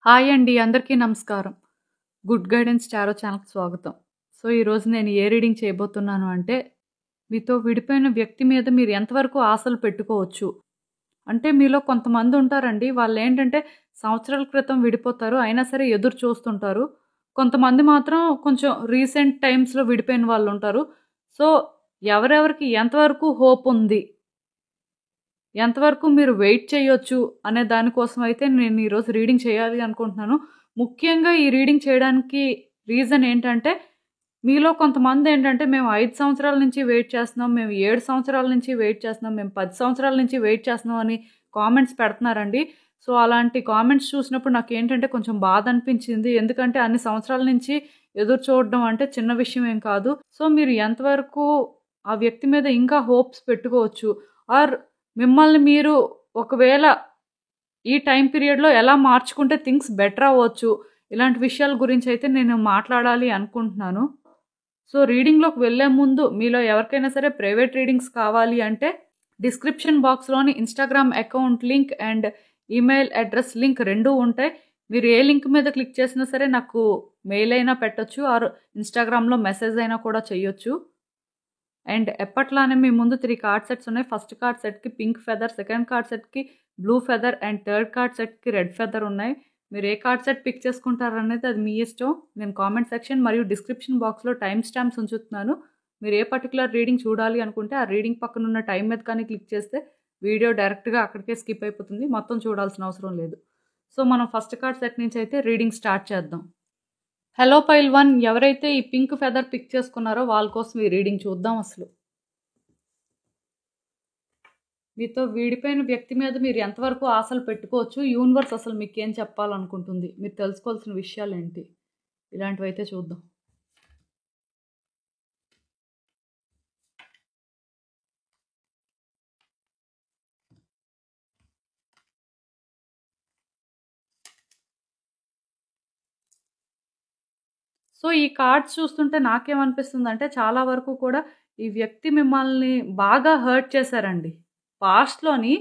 Hi అండి. అందరికీ నమస్కారం. గుడ్ గైడెన్స్ టారో ఛానల్‌కి స్వాగతం. సో, ఈరోజు నేను ఏ రీడింగ్ చేయబోతున్నాను అంటే, మీతో విడిపోయిన వ్యక్తి మీద మీరు ఎంతవరకు ఆశలు పెట్టుకోవచ్చు. అంటే మీలో కొంతమందుంటారండి. వాళ్ళేంటంటే సంవత్సరాల క్రితం విడిపోతారు. అయినా సరే ఎదురు చూస్తుంటారు. కొంతమంది మాత్రం కొంచెం రీసెంట్ టైమ్స్‌లో విడిపోయిన వాళ్ళుంటారు. సో, ఎవరెవరికి ఎంతవరకు హోప్ ఉంది, ఎంతవరకు మీరు వెయిట్ చేయొచ్చు అనే దాని కోసం అయితే నేను ఈరోజు రీడింగ్ చేయాలి అనుకుంటున్నాను. ముఖ్యంగా ఈ రీడింగ్ చేయడానికి రీజన్ ఏంటంటే, మీలో కొంతమందేంటంటే మేము 5 సంవత్సరాల నుంచి వెయిట్ చేస్తున్నాం, మేము 7 సంవత్సరాల నుంచి వెయిట్ చేస్తున్నాం, మేము 10 సంవత్సరాల నుంచి వెయిట్ చేస్తున్నాం అని కామెంట్స్ పెడుతున్నారండి. సో, అలాంటి కామెంట్స్ చూసినప్పుడు నాకేంటంటే కొంచెం బాధ అనిపించింది. ఎందుకంటే అన్ని సంవత్సరాల నుంచి ఎదురు చూడడం అంటే చిన్న విషయం ఏం కాదు. సో, మీరు ఎంతవరకు ఆ వ్యక్తి మీద ఇంకా హోప్స్ పెట్టుకోవచ్చు. ఆర్ మిమ్మల్ని మీరు ఒకవేళ ఈ టైమ్ పీరియడ్‌లో ఎలా మార్చుకుంటే థింగ్స్ బెటర్ అవ్వచ్చు. ఇలాంటి విషయాల గురించయితే నేను మాట్లాడాలి అనుకుంటున్నాను. సో, రీడింగ్‌లోకి వెళ్ళే ముందు మీలో ఎవరికైనా సరే ప్రైవేట్ రీడింగ్స్ కావాలి అంటే డిస్క్రిప్షన్ బాక్స్‌లోని Instagram account link and email address link 2 ఉంటాయి. మీరు ఏ లింక్ మీద క్లిక్ చేసినా సరే నాకు మెయిల్ అయినా పెట్టొచ్చు ఆర్ ఇన్‌స్టాగ్రామ్‌లో మెసేజ్ అయినా కూడా చేయొచ్చు. అండ్ ఎప్పట్లానే మీ ముందు 3 కార్డ్ సెట్స్ ఉన్నాయి. ఫస్ట్ కార్డ్ సెట్‌కి పింక్ ఫెదర్, సెకండ్ కార్డ్ సెట్‌కి blue feather and third card సెట్‌కి రెడ్ ఫెదర్ ఉన్నాయి. మీరు ఏ కార్డ్ సెట్ పిక్ చేసుకుంటారనేది అది మీ ఇష్టం. నేను కామెంట్ సెక్షన్ మరియు డిస్క్రిప్షన్ బాక్స్‌లో టైమ్ స్టాంప్స్ ఉంచుతున్నాను. మీరు ఏ పర్టిక్యులర్ రీడింగ్ చూడాలి అనుకుంటే ఆ రీడింగ్ పక్కన ఉన్న టైమ్ మీద కానీ క్లిక్ చేస్తే వీడియో డైరెక్ట్‌గా అక్కడికే స్కిప్ అయిపోతుంది. మొత్తం చూడాల్సిన అవసరం లేదు. సో, మనం ఫస్ట్ కార్డ్ సెట్ నుంచి అయితే రీడింగ్ స్టార్ట్ చేద్దాం. హలో పైల్ 1 ఎవరైతే ఈ పింక్ ఫెదర్ పిక్ చేసుకున్నారో వాళ్ళ కోసం ఈ రీడింగ్ చూద్దాం అసలు. మీతో విడిపోయిన వ్యక్తి మీద మీరు ఎంతవరకు ఆశలు పెట్టుకోవచ్చు? యూనివర్స్ అసలు మీకేం చెప్పాలనుకుంటుంది? మీరు తెలుసుకోవాల్సిన విషయాలేంటి? ఇలాంటివైతే చూద్దాం. సో, ఈ కార్డ్స్ చూస్తుంటే నాకేమనిపిస్తుందంటే చాలా వరకు కూడా ఈ వ్యక్తి మిమ్మల్ని బాగా హర్ట్ చేశారండి. పాస్ట్‌లోని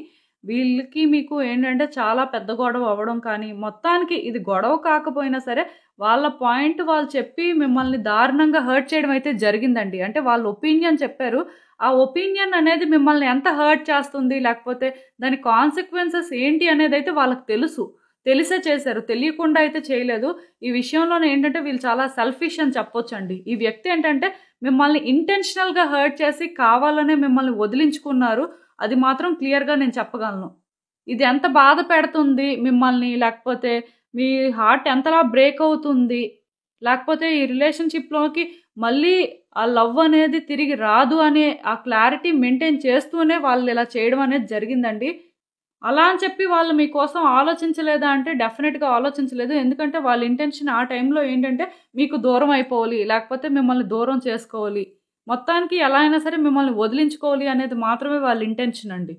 వీళ్ళకి మీకు ఏంటంటే చాలా పెద్ద గొడవ అవ్వడం కానీ, మొత్తానికి ఇది గొడవ కాకపోయినా సరే వాళ్ళ పాయింట్ వాళ్ళు చెప్పి మిమ్మల్ని దారుణంగా హర్ట్ చేయడం అయితే జరిగిందండి. అంటే వాళ్ళ ఒపీనియన్ చెప్పారు. ఆ ఒపీనియన్ అనేది మిమ్మల్ని ఎంత హర్ట్ చేస్తుంది, లేకపోతే దాని కాన్సిక్వెన్సెస్ ఏంటి అనేదైతే వాళ్ళకి తెలుసు. తెలిసే చేశారు. తెలియకుండా అయితే చేయలేదు. ఈ విషయంలోనే ఏంటంటే వీళ్ళు చాలా సెల్ఫిష్ అని చెప్పొచ్చండి. ఈ వ్యక్తి ఏంటంటే మిమ్మల్ని ఇంటెన్షనల్‌గా హర్ట్ చేసి కావాలనే మిమ్మల్ని వదిలించుకున్నారు. అది మాత్రం క్లియర్‌గా నేను చెప్పగలను. ఇది ఎంత బాధ పెడుతుంది మిమ్మల్ని, లేకపోతే మీ హార్ట్ ఎంతలా బ్రేక్ అవుతుంది, లేకపోతే ఈ రిలేషన్‌షిప్‌లోకి మళ్ళీ ఆ లవ్ అనేది తిరిగి రాదు అనే ఆ క్లారిటీ మెయింటైన్ చేస్తూనే వాళ్ళు ఇలా చేయడం అనేది జరిగిందండి. అలా అని చెప్పి వాళ్ళు మీకోసం ఆలోచించలేదా అంటే డెఫినిట్‌గా ఆలోచించలేదు. ఎందుకంటే వాళ్ళ ఇంటెన్షన్ ఆ టైంలో ఏంటంటే మీకు దూరం అయిపోవాలి. లేకపోతే మిమ్మల్ని దూరం చేసుకోవాలి. మొత్తానికి ఎలా అయినా సరే మిమ్మల్ని వదిలించుకోవాలి అనేది మాత్రమే వాళ్ళ ఇంటెన్షన్ అండి.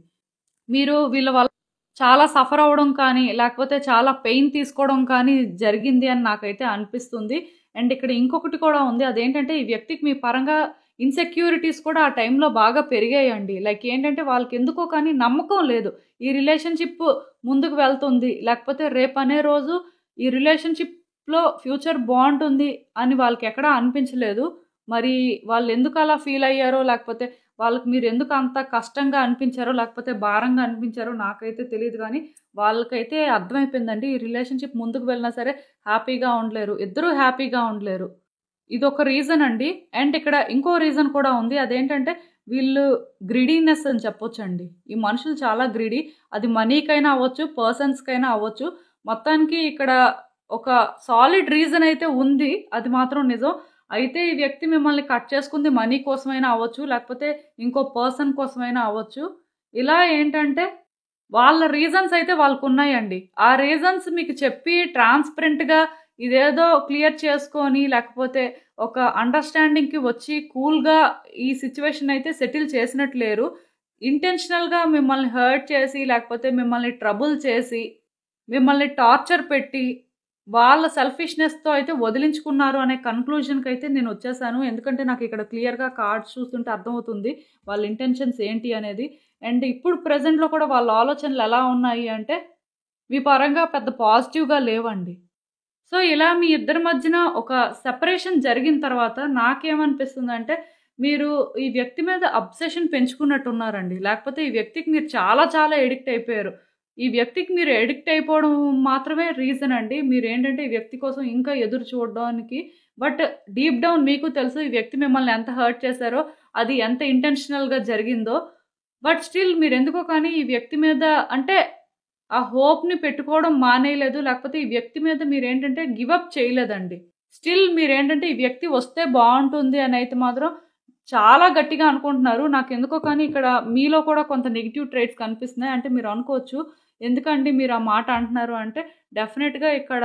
మీరు వీళ్ళ వల్ల చాలా సఫర్ అవ్వడం కానీ, లేకపోతే చాలా పెయిన్ తీసుకోవడం కానీ జరిగింది అని నాకైతే అనిపిస్తుంది. అండ్ ఇక్కడ ఇంకొకటి కూడా ఉంది. అదేంటంటే ఈ వ్యక్తికి మీ పరంగా ఇన్‌సెక్యూరిటీస్ కూడా ఆ టైంలో బాగా పెరిగాయండి. లైక్ ఏంటంటే వాళ్ళకెందుకో కానీ నమ్మకం లేదు. ఈ రిలేషన్‌షిప్ ముందుకు వెళ్తుంది. లేకపోతే రేపనే రోజు ఈ రిలేషన్‌షిప్‌లో ఫ్యూచర్ బావుంటుంది అని వాళ్ళకెక్కడా అనిపించలేదు. మరి వాళ్ళెందుకు అలా ఫీల్ అయ్యారో, లేకపోతే వాళ్ళకి మీరెందుకు అంత కష్టంగా అనిపించారో, లేకపోతే భారంగా అనిపించారో నాకైతే తెలీదు గానీ, వాళ్ళకైతే అర్థమైపోయిందండి. ఈ రిలేషన్‌షిప్ ముందుకు వెళ్ళినా సరే హ్యాపీగా ఉండలేరు. ఇద్దరూ హ్యాపీగా ఉండలేరు. ఇదొక రీజన్ అండి. అండ్ ఇక్కడ ఇంకో రీజన్ కూడా ఉంది. అదేంటంటే వీళ్ళు గ్రీడీనెస్ అని చెప్పొచ్చండి. ఈ మనుషులు చాలా గ్రీడీ. అది మనీకైనా అవ్వచ్చు, పర్సన్స్‌కైనా అవ్వచ్చు. మొత్తానికి ఇక్కడ ఒక సాలిడ్ రీజన్ అయితే ఉంది. అది మాత్రం నిజం. అయితే ఈ వ్యక్తి మిమ్మల్ని కట్ చేసుకుంది మనీ కోసమైనా అవ్వచ్చు, లేకపోతే ఇంకో పర్సన్ కోసమైనా అవ్వచ్చు. ఇలా ఏంటంటే వాళ్ళ రీజన్స్ అయితే వాళ్ళకున్నాయండి. ఆ రీజన్స్ మీకు చెప్పి ట్రాన్స్‌పరెంట్‌గా ఇదేదో క్లియర్ చేసుకొని, లేకపోతే ఒక అండర్‌స్టాండింగ్‌కి వచ్చి కూల్‌గా ఈ సిట్యుయేషన్ అయితే సెటిల్ చేసినట్టు లేరు. ఇంటెన్షనల్‌గా మిమ్మల్ని హర్ట్ చేసి, లేకపోతే మిమ్మల్ని ట్రబుల్ చేసి, మిమ్మల్ని టార్చర్ పెట్టి, వాళ్ళ సెల్ఫిష్‌నెస్‌తో అయితే వదిలించుకున్నారు అనే కన్‌క్లూజన్‌కైతే నేనొచ్చేసాను. ఎందుకంటే నాకిక్కడ క్లియర్‌గా కార్డ్స్ చూస్తుంటే అర్థమవుతుంది. వాళ్ళ ఇంటెన్షన్స్ ఏంటి అనేది. అండ్ ఇప్పుడు ప్రెజెంట్‌లో కూడా వాళ్ళ ఆలోచనలు ఎలా ఉన్నాయి అంటే మీ పరంగా పెద్ద పాజిటివ్‌గా లేవండి. సో, ఇలా మీ ఇద్దరి మధ్యన ఒక సెపరేషన్ జరిగిన తర్వాత నాకేమనిపిస్తుందంటే, మీరు ఈ వ్యక్తి మీద అబ్సెషన్ పెంచుకున్నట్టున్నారండి. లేకపోతే ఈ వ్యక్తికి మీరు చాలా చాలా ఎడిక్ట్ అయిపోయారు. ఈ వ్యక్తికి మీరు ఎడిక్ట్ అయిపోవడం మాత్రమే రీజన్ అండి. మీరేంటంటే ఈ వ్యక్తి కోసం ఇంకా ఎదురు చూడడానికి బట్ డీప్ డౌన్ మీకు తెలుసు ఈ వ్యక్తి మిమ్మల్ని ఎంత హర్ట్ చేశారో, అది ఎంత ఇంటెన్షనల్‌గా జరిగిందో. బట్ స్టిల్ మీరెందుకో కానీ ఈ వ్యక్తి మీద అంటే ఆ హోప్‌ని పెట్టుకోవడం మానేయలేదు. లేకపోతే ఈ వ్యక్తి మీద మీరేంటంటే గివ్ అప్ చేయలేదండి. స్టిల్ మీరేంటంటే ఈ వ్యక్తి వస్తే బావుంటుంది అనైతే మాత్రం చాలా గట్టిగా అనుకుంటున్నారు. నాకెందుకో కానీ ఇక్కడ మీలో కూడా కొంత నెగెటివ్ ట్రైట్స్ కనిపిస్తున్నాయి. అంటే మీరు అనుకోవచ్చు, ఎందుకండి మీరు ఆ మాట అంటున్నారు అంటే, డెఫినిట్‌గా ఇక్కడ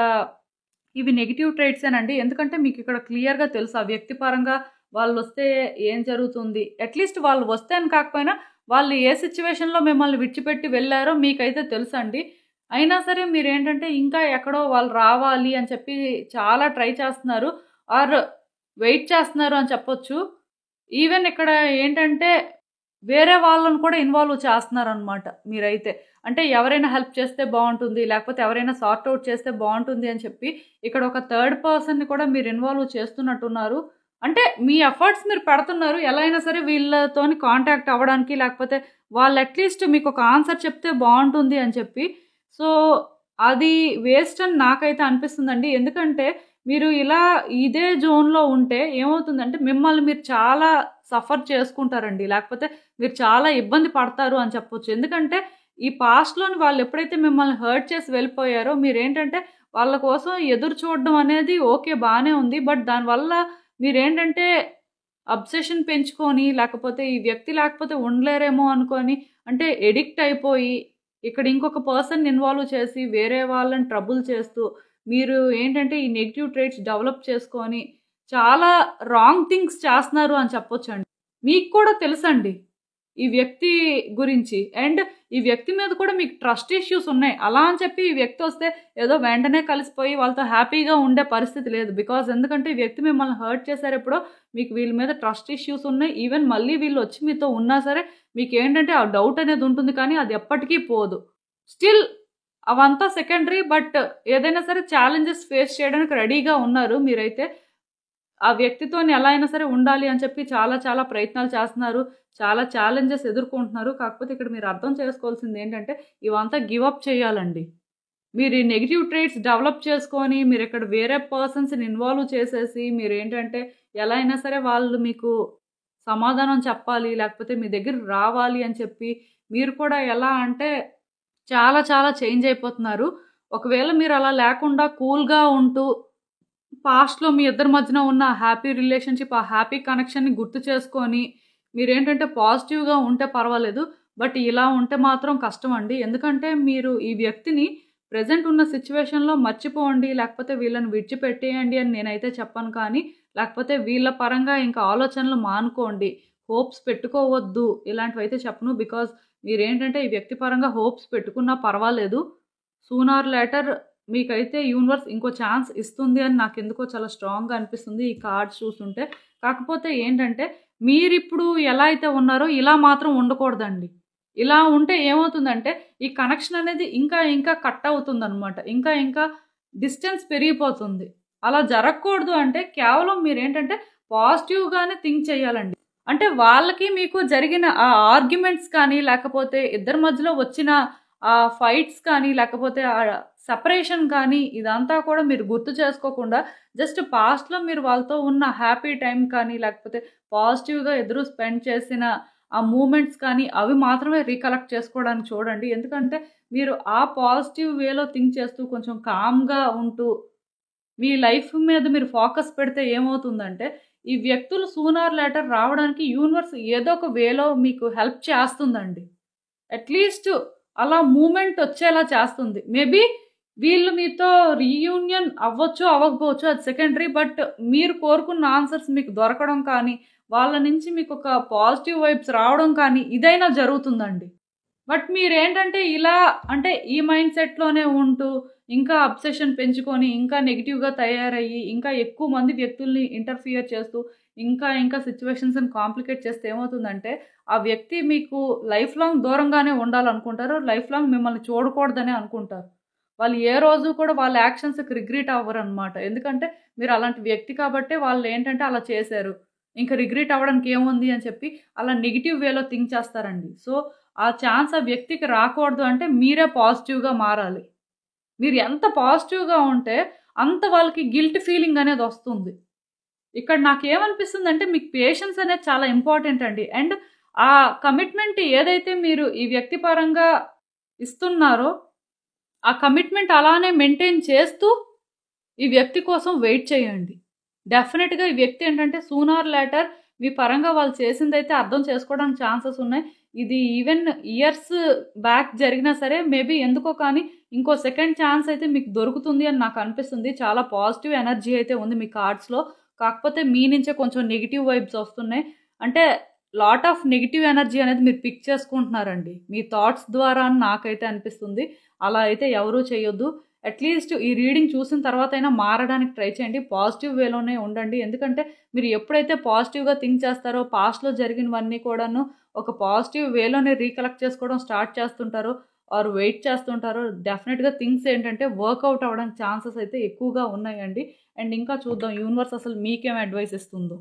ఇవి నెగెటివ్ ట్రైట్సేనండి. ఎందుకంటే మీకిక్కడ క్లియర్‌గా తెలుసు ఆ వ్యక్తి పరంగా వాళ్ళొస్తే ఏం జరుగుతుంది. అట్‌లీస్ట్ వాళ్ళు వస్తే అని కాకపోయినా వాళ్ళు ఏ సిట్యుయేషన్‌లో మిమ్మల్ని విడిచిపెట్టి వెళ్లారో మీకైతే తెలుసండి. అయినా సరే మీరేంటంటే ఇంకా ఎక్కడో వాళ్ళు రావాలి అని చెప్పి చాలా ట్రై చేస్తున్నారు. ఆర్ వెయిట్ చేస్తున్నారు అని చెప్పొచ్చు. ఈవెన్ ఇక్కడ ఏంటంటే వేరే వాళ్ళని కూడా ఇన్వాల్వ్ చేస్తున్నారనమాట మీరైతే. అంటే ఎవరైనా హెల్ప్ చేస్తే బావుంటుంది. లేకపోతే ఎవరైనా సార్ట్ ఔట్ చేస్తే బావుంటుంది అని చెప్పి ఇక్కడ ఒక థర్డ్ పర్సన్‌ని కూడా మీరు ఇన్వాల్వ్ చేస్తున్నట్టున్నారు. అంటే మీ ఎఫర్ట్స్ మీరు పెడుతున్నారు. ఎలా అయినా సరే వీళ్ళతోని కాంటాక్ట్ అవ్వడానికి లేకపోతే వాళ్ళు అట్‌లీస్ట్ మీకొక ఆన్సర్ చెప్తే బావుంటుంది అని చెప్పి. సో, అది వేస్ట్ అని నాకైతే అనిపిస్తుందండి. ఎందుకంటే మీరు ఇలా ఇదే జోన్‌లో ఉంటే ఏమవుతుందంటే మిమ్మల్ని మీరు చాలా సఫర్ చేసుకుంటారండి. లేకపోతే మీరు చాలా ఇబ్బంది పడతారు అని చెప్పొచ్చు. ఎందుకంటే ఈ పాస్ట్‌లోని వాళ్ళు ఎప్పుడైతే మిమ్మల్ని హర్ట్ చేసి వెళ్ళిపోయారో మీరేంటంటే వాళ్ళ కోసం ఎదురు చూడడం అనేది ఓకే బానే ఉంది. బట్ దానివల్ల మీరేంటంటే అబ్సెషన్ పెంచుకొని లేకపోతే ఈ వ్యక్తి లేకపోతే ఉండలేరేమో అనుకోని అంటే ఎడిక్ట్ అయిపోయి ఇక్కడ ఇంకొక పర్సన్‌ని ఇన్వాల్వ్ చేసి వేరే వాళ్ళని ట్రబుల్ చేస్తూ మీరు ఏంటంటే ఈ నెగెటివ్ ట్రైట్స్ డెవలప్ చేసుకొని చాలా రాంగ్ థింగ్స్ చేస్తున్నారు అని చెప్పొచ్చండి. మీకు కూడా తెలుసండి ఈ వ్యక్తి గురించి. అండ్ ఈ వ్యక్తి మీద కూడా మీకు ట్రస్ట్ ఇష్యూస్ ఉన్నాయి. అలా అని చెప్పి ఈ వ్యక్తి వస్తే ఏదో వెంటనే కలిసిపోయి వాళ్ళతో హ్యాపీగా ఉండే పరిస్థితి లేదు. బికాజ్ ఎందుకంటే ఈ వ్యక్తి మిమ్మల్ని హర్ట్ చేశారు ఎప్పుడో మీకు వీళ్ళ మీద ట్రస్ట్ ఇష్యూస్ ఉన్నాయి. ఈవెన్ మళ్ళీ వీళ్ళు వచ్చి మీతో ఉన్నా సరే మీకేంటంటే ఆ డౌట్ అనేది ఉంటుంది కానీ అది ఎప్పటికీ పోదు. స్టిల్ అవంతా సెకండరీ. బట్ ఏదైనా సరే ఛాలెంజెస్ ఫేస్ చేయడానికి రెడీగా ఉన్నారు మీరైతే. ఆ వ్యక్తితోని ఎలా అయినా సరే ఉండాలి అని చెప్పి చాలా చాలా ప్రయత్నాలు చేస్తున్నారు. చాలా ఛాలెంజెస్ ఎదుర్కొంటున్నారు. కాకపోతే ఇక్కడ మీరు అర్థం చేసుకోవాల్సిందేంటంటే ఇవంతా గివ్ అప్ చేయాలండి. మీరు ఈ నెగెటివ్ ట్రైట్స్ డెవలప్ చేసుకొని మీరిక్కడ వేరే పర్సన్స్‌ని ఇన్వాల్వ్ చేసేసి మీరేంటంటే ఎలా అయినా సరే వాళ్ళు మీకు సమాధానం చెప్పాలి. లేకపోతే మీ దగ్గరికి రావాలి అని చెప్పి మీరు కూడా ఎలా అంటే చాలా చాలా చేంజ్ అయిపోతున్నారు. ఒకవేళ మీరు అలా లేకుండా కూల్‌గా ఉంటూ పాస్ట్‌లో మీ ఇద్దరి మధ్యన ఉన్న హ్యాపీ రిలేషన్‌షిప్, ఆ హ్యాపీ కనెక్షన్‌ని గుర్తు చేసుకొని, మీరేంటంటే పాజిటివ్‌గా ఉంటే పర్వాలేదు. బట్ ఇలా ఉంటే మాత్రం కష్టమండి. ఎందుకంటే మీరు ఈ వ్యక్తిని ప్రెజెంట్ ఉన్న సిట్యుయేషన్‌లో మర్చిపోండి, లేకపోతే వీళ్ళని విడిచిపెట్టేయండి అని నేనైతే చెప్పను కానీ, లేకపోతే వీళ్ళ పరంగా ఇంకా ఆలోచనలు మానుకోండి. హోప్స్ పెట్టుకోవద్దు ఇలాంటివైతే చెప్పను. బికాజ్ మీరేంటంటే ఈ వ్యక్తి పరంగా హోప్స్ పెట్టుకున్నా పర్వాలేదు. సూన్ ఆర్ లేటర్ మీకైతే యూనివర్స్ ఇంకో ఛాన్స్ ఇస్తుంది అని నాకెందుకో చాలా స్ట్రాంగ్‌గా అనిపిస్తుంది ఈ కార్డ్స్ చూస్తుంటే. కాకపోతే ఏంటంటే మీరిప్పుడు ఎలా అయితే ఉన్నారో ఇలా మాత్రం ఉండకూడదండి. ఇలా ఉంటే ఏమవుతుందంటే ఈ కనెక్షన్ అనేది ఇంకా ఇంకా కట్ అవుతుందనమాట. ఇంకా ఇంకా డిస్టెన్స్ పెరిగిపోతుంది. అలా జరగకూడదు అంటే కేవలం మీరేంటంటే పాజిటివ్‌గానే థింక్ చేయాలండి. అంటే వాళ్ళకి మీకు జరిగిన ఆ ఆర్గ్యుమెంట్స్ కానీ లేకపోతే ఇద్దరి మధ్యలో వచ్చిన ఆ ఫైట్స్ కానీ లేకపోతే సెపరేషన్ కానీ ఇదంతా కూడా మీరు గుర్తు చేసుకోకుండా జస్ట్ పాస్ట్‌లో మీరు వాళ్ళతో ఉన్న హ్యాపీ టైం కానీ లేకపోతే పాజిటివ్‌గా ఎదురు స్పెండ్ చేసిన ఆ మూమెంట్స్ కానీ అవి మాత్రమే రీకలెక్ట్ చేసుకోవడానికి చూడండి. ఎందుకంటే మీరు ఆ పాజిటివ్ వేలో థింక్ చేస్తూ కొంచెం కామ్‌గా ఉంటూ మీ లైఫ్ మీద మీరు ఫోకస్ పెడితే ఏమవుతుందంటే ఈ వ్యక్తులు సూన్ ఆర్ లేటర్ రావడానికి యూనివర్స్ ఏదో ఒక వేలో మీకు హెల్ప్ చేస్తుందండి. అట్‌లీస్ట్ అలా మూవ్‌మెంట్ వచ్చేలా చేస్తుంది. మేబీ వీళ్ళు మీతో రీయూనియన్ అవ్వచ్చు, అవ్వకపోవచ్చు అది సెకండరీ. బట్ మీరు కోరుకున్న ఆన్సర్స్ మీకు దొరకడం కానీ, వాళ్ళ నుంచి మీకొక పాజిటివ్ వైబ్స్ రావడం కానీ ఇదైనా జరుగుతుందండి. బట్ మీరేంటంటే ఇలా అంటే ఈ మైండ్ సెట్‌లోనే ఉంటూ, ఇంకా అబ్సెషన్ పెంచుకొని, ఇంకా నెగెటివ్‌గా తయారయ్యి, ఇంకా ఎక్కువ మంది వ్యక్తుల్ని ఇంటర్ఫియర్ చేస్తూ, ఇంకా ఇంకా సిట్యుయేషన్స్‌ని కాంప్లికేట్ చేస్తే ఏమవుతుందంటే, ఆ వ్యక్తి మీకు లైఫ్ లాంగ్ దూరంగానే ఉండాలనుకుంటారు. లైఫ్ లాంగ్ మిమ్మల్ని చూడకూడదనే అనుకుంటారు. వాళ్ళు ఏ రోజు కూడా వాళ్ళ యాక్షన్స్‌కి రిగ్రెట్ అవ్వరనమాట. ఎందుకంటే మీరు అలాంటి వ్యక్తి కాబట్టే వాళ్ళేంటంటే అలా చేశారు. ఇంక రిగ్రెట్ అవ్వడానికి ఏముంది అని చెప్పి అలా నెగెటివ్ వేలో థింక్ చేస్తారండి. సో, ఆ ఛాన్స్ ఆ వ్యక్తికి రాకూడదు అంటే మీరే పాజిటివ్‌గా మారాలి. మీరు ఎంత పాజిటివ్‌గా ఉంటే అంత వాళ్ళకి గిల్ట్ ఫీలింగ్ అనేదొస్తుంది. ఇక్కడ నాకేమనిపిస్తుందంటే మీకు పేషెన్స్ అనేది చాలా ఇంపార్టెంట్ అండి. అండ్ ఆ కమిట్మెంట్ ఏదైతే మీరు ఈ వ్యక్తి పరంగా ఇస్తున్నారో, ఆ కమిట్మెంట్ అలానే మెయింటైన్ చేస్తూ ఈ వ్యక్తి కోసం వెయిట్ చేయండి. డెఫినిట్‌గా ఈ వ్యక్తి ఏంటంటే సూన్ ఆర్ లేటర్ మీ పరంగా వాళ్ళు చేసిందైతే అర్థం చేసుకోవడానికి ఛాన్సెస్ ఉన్నాయి. ఇది ఈవెన్ ఇయర్స్ బ్యాక్ జరిగినా సరే మేబీ ఎందుకో కానీ ఇంకో సెకండ్ ఛాన్స్ అయితే మీకు దొరుకుతుంది అని నాకు అనిపిస్తుంది. చాలా పాజిటివ్ ఎనర్జీ అయితే ఉంది మీ కార్డ్స్‌లో. కాకపోతే మీ నుంచే కొంచెం నెగెటివ్ వైబ్స్ వస్తున్నాయి. అంటే లాట్ ఆఫ్ నెగెటివ్ ఎనర్జీ అనేది మీరు పిక్ చేసుకుంటున్నారండి. మీ థాట్స్ ద్వారా అని నాకైతే అనిపిస్తుంది. అలా అయితే ఎవరూ చేయొద్దు. అట్‌లీస్ట్ ఈ రీడింగ్ చూసిన తర్వాతైనా మారడానికి ట్రై చేయండి. పాజిటివ్ వేలోనే ఉండండి. ఎందుకంటే మీరు ఎప్పుడైతే పాజిటివ్‌గా థింక్ చేస్తారో పాస్ట్‌లో జరిగినవన్నీ కూడాను ఒక పాజిటివ్ వేలోనే రీకలెక్ట్ చేసుకోవడం స్టార్ట్ చేస్తుంటారో ఆర్ వెయిట్ చేస్తుంటారో డెఫినిట్‌గా థింగ్స్ ఏంటంటే వర్కౌట్ అవ్వడానికి ఛాన్సెస్ అయితే ఎక్కువగా ఉన్నాయండి. అండ్ ఇంకా చూద్దాం యూనివర్స్ అసలు మీకేం అడ్వైస్ ఇస్తుందో.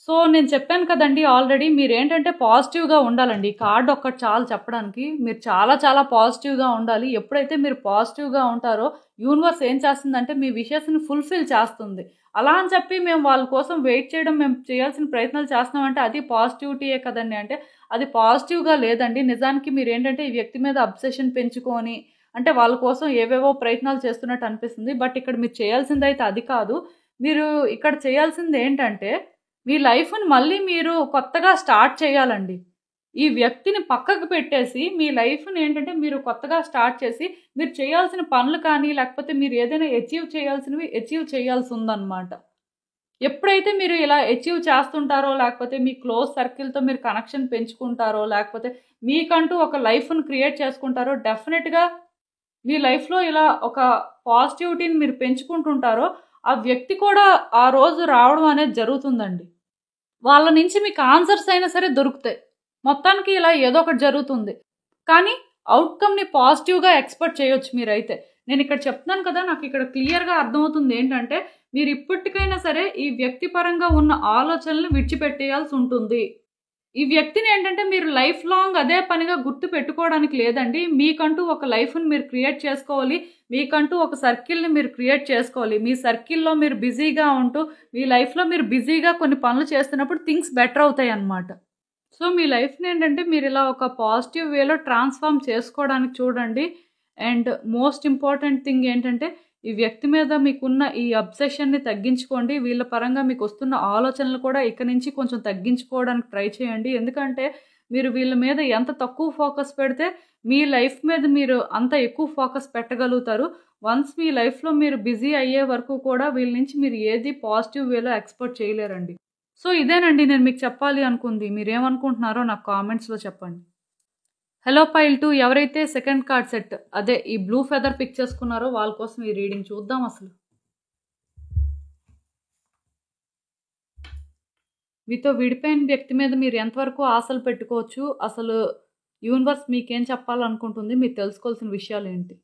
సో, నేను చెప్పాను కదండీ ఆల్రెడీ మీరేంటంటే పాజిటివ్‌గా ఉండాలండి. ఈ కార్డ్ ఒక్కటి చాలు చెప్పడానికి. మీరు చాలా చాలా పాజిటివ్‌గా ఉండాలి. ఎప్పుడైతే మీరు పాజిటివ్‌గా ఉంటారో యూనివర్స్ ఏం చేస్తుందంటే మీ విషెస్‌ని ఫుల్‌ఫిల్ చేస్తుంది. అలా అని చెప్పి మేము వాళ్ళ కోసం వెయిట్ చేయడం, మేము చేయాల్సిన ప్రయత్నాలు చేస్తున్నామంటే అది పాజిటివిటీయే కదండీ! అంటే అది పాజిటివ్‌గా లేదండి. నిజానికి మీరేంటంటే ఈ వ్యక్తి మీద అబ్సెషన్ పెంచుకొని అంటే వాళ్ళ కోసం ఏవేవో ప్రయత్నాలు చేస్తున్నట్టు అనిపిస్తుంది. బట్ ఇక్కడ మీరు చేయాల్సిందైతే అది కాదు. మీరు ఇక్కడ చేయాల్సిందేంటంటే మీ లైఫ్‌ని మళ్ళీ మీరు కొత్తగా స్టార్ట్ చేయాలండి. ఈ వ్యక్తిని పక్కకు పెట్టేసి, మీ లైఫ్‌ని ఏంటంటే మీరు కొత్తగా స్టార్ట్ చేసి, మీరు చేయాల్సిన పనులు కానీ, లేకపోతే మీరు ఏదైనా అచీవ్ చేయాల్సినవి అచీవ్ చేయాల్సుందనమాట. ఎప్పుడైతే మీరు ఇలా అచీవ్ చేస్తుంటారో, లేకపోతే మీ క్లోజ్ సర్కిల్‌తో మీరు కనెక్షన్ పెంచుకుంటారో, లేకపోతే మీకంటూ ఒక లైఫ్‌ని క్రియేట్ చేసుకుంటారో, డెఫినిట్‌గా మీ లైఫ్‌లో ఇలా ఒక పాజిటివిటీని మీరు పెంచుకుంటుంటారో, ఆ వ్యక్తి కూడా ఆ రోజు రావడం అనేది జరుగుతుందండి. వాళ్ళ నుంచి మీకు ఆన్సర్స్ అయినా సరే దొరుకుతాయి. మొత్తానికి ఇలా ఏదో ఒకటి జరుగుతుంది. కానీ ఔట్‌కమ్‌ని పాజిటివ్‌గా ఎక్స్‌పెక్ట్ చేయొచ్చు మీరైతే. నేనిక్కడ చెప్తున్నాను కదా! నాకిక్కడ క్లియర్‌గా అర్థమవుతుంది ఏంటంటే, మీరు ఇప్పటికైనా సరే ఈ వ్యక్తి పరంగా ఉన్న ఆలోచనలు విడిచిపెట్టేయాల్సుంటుంది. ఈ వ్యక్తిని ఏంటంటే మీరు లైఫ్ లాంగ్ అదే పనిగా గుర్తు పెట్టుకోవడానికి లేదండి. మీకంటూ ఒక లైఫ్‌ని మీరు క్రియేట్ చేసుకోవాలి. మీకంటూ ఒక సర్కిల్‌ని మీరు క్రియేట్ చేసుకోవాలి. మీ సర్కిల్‌లో మీరు బిజీగా ఉంటూ, మీ లైఫ్‌లో మీరు బిజీగా కొన్ని పనులు చేస్తున్నప్పుడు థింగ్స్ బెటర్ అవుతాయన్నమాట. సో, మీ లైఫ్‌ని ఏంటంటే మీరిలా ఒక పాజిటివ్ వేలో ట్రాన్స్‌ఫార్మ్ చేసుకోవడానికి చూడండి. అండ్ మోస్ట్ ఇంపార్టెంట్ థింగ్ ఏంటంటే, ఈ వ్యక్తి మీద మీకున్న ఈ అబ్సెషన్‌ని తగ్గించుకోండి. వీళ్ళ పరంగా మీకొస్తున్న ఆలోచనలు కూడా ఇక నుంచి కొంచెం తగ్గించుకోవడానికి ట్రై చేయండి. ఎందుకంటే, మీరు వీళ్ళ మీద ఎంత తక్కువ ఫోకస్ పెడితే, మీ లైఫ్ మీద మీరు అంత ఎక్కువ ఫోకస్ పెట్టగలుగుతారు. వన్స్ మీ లైఫ్‌లో మీరు బిజీ అయ్యే వరకు కూడా వీళ్ళ నుంచి మీరు ఏది పాజిటివ్ వేలో ఎక్స్‌పెక్ట్ చేయలేరండి. సో, ఇదేనండి నేను మీకు చెప్పాలి అనుకుంది. మీరేమనుకుంటున్నారో నాకు కామెంట్స్‌లో చెప్పండి. హలో పైల్ 2 ఎవరైతే సెకండ్ కార్డ్ సెట్ అదే ఈ బ్లూ ఫెదర్ పిక్ చేసుకున్నారో వాళ్ళ కోసం ఈ రీడింగ్ చూద్దాం అసలు. మీతో విడిపోయిన వ్యక్తి మీద మీరు ఎంతవరకు ఆశలు పెట్టుకోవచ్చు? అసలు యూనివర్స్ మీకేం చెప్పాలనుకుంటుంది? మీరు తెలుసుకోవాల్సిన విషయాలేంటి?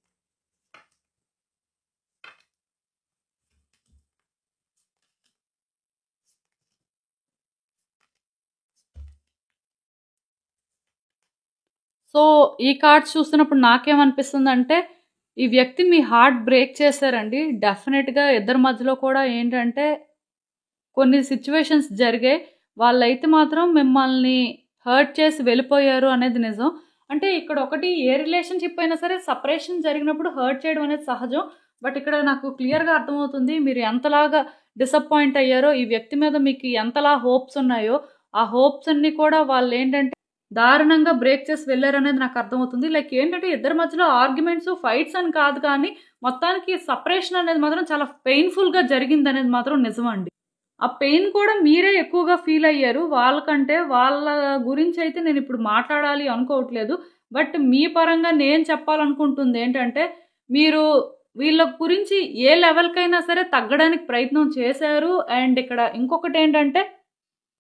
సో, ఈ కార్డ్స్ చూస్తున్నప్పుడు నాకేమనిపిస్తుందంటే, ఈ వ్యక్తి మీ హార్ట్ బ్రేక్ చేశారండి. డెఫినిట్‌గా ఇద్దరి మధ్యలో కూడా ఏంటంటే, కొన్ని సిట్యుయేషన్స్ జరిగాయి. వాళ్ళైతే మాత్రం మిమ్మల్ని హర్ట్ చేసి వెళ్ళిపోయారు అనేది నిజం. అంటే ఇక్కడ ఒకటి ఏ రిలేషన్‌షిప్ అయినా సరే సెపరేషన్ జరిగినప్పుడు హర్ట్ చేయడం అనేది సహజం. బట్ ఇక్కడ నాకు క్లియర్‌గా అర్థమవుతుంది. మీరు ఎంతలాగా డిసప్పాయింట్ అయ్యారో, ఈ వ్యక్తి మీద మీకు ఎంతలా హోప్స్ ఉన్నాయో, ఆ హోప్స్ అన్నీ కూడా వాళ్ళేంటంటే దారుణంగా బ్రేక్ చేసి వెళ్లారనేది నాకు అర్థమవుతుంది. లైక్ ఏంటంటే ఇద్దరి మధ్యలో ఆర్గ్యుమెంట్స్, ఫైట్స్ అని కాదు కానీ మొత్తానికి సెపరేషన్ అనేది మాత్రం చాలా పెయిన్‌ఫుల్‌గా జరిగిందనేది మాత్రం నిజమండి. ఆ పెయిన్ కూడా మీరే ఎక్కువగా ఫీల్ అయ్యారు. వాళ్ళకంటే వాళ్ళ గురించయితే నేనిప్పుడు మాట్లాడాలి అనుకోవట్లేదు. బట్ మీ పరంగా నేను చెప్పాలనుకుంటుందేంటంటే, మీరు వీళ్ళ గురించి ఏ లెవెల్‌కైనా సరే తగ్గడానికి ప్రయత్నం చేశారు. అండ్ ఇక్కడ ఇంకొకటేంటంటే,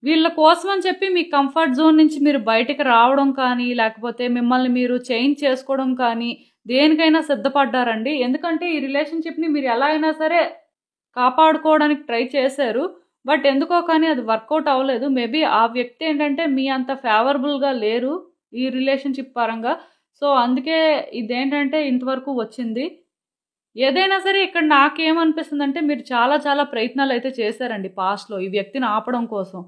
వీళ్ళ కోసం అని చెప్పి మీ కంఫర్ట్ జోన్ నుంచి మీరు బయటికి రావడం కానీ, లేకపోతే మిమ్మల్ని మీరు చేంజ్ చేసుకోవడం కానీ, దేనికైనా సిద్ధపడ్డారండి. ఎందుకంటే ఈ రిలేషన్‌షిప్‌ని మీరు ఎలా అయినా సరే కాపాడుకోవడానికి ట్రై చేశారు. బట్ ఎందుకో కానీ అది వర్కౌట్ అవ్వలేదు. మేబీ ఆ వ్యక్తి ఏంటంటే మీ అంత ఫేవరబుల్‌గా లేరు ఈ రిలేషన్‌షిప్ పరంగా. సో, అందుకే ఇదేంటంటే ఇంతవరకు వచ్చింది. ఏదైనా సరే ఇక్కడ నాకేమనిపిస్తుందంటే మీరు చాలా చాలా ప్రయత్నాలైతే చేశారండి పాస్ట్‌లో ఈ వ్యక్తిని ఆపడం కోసం.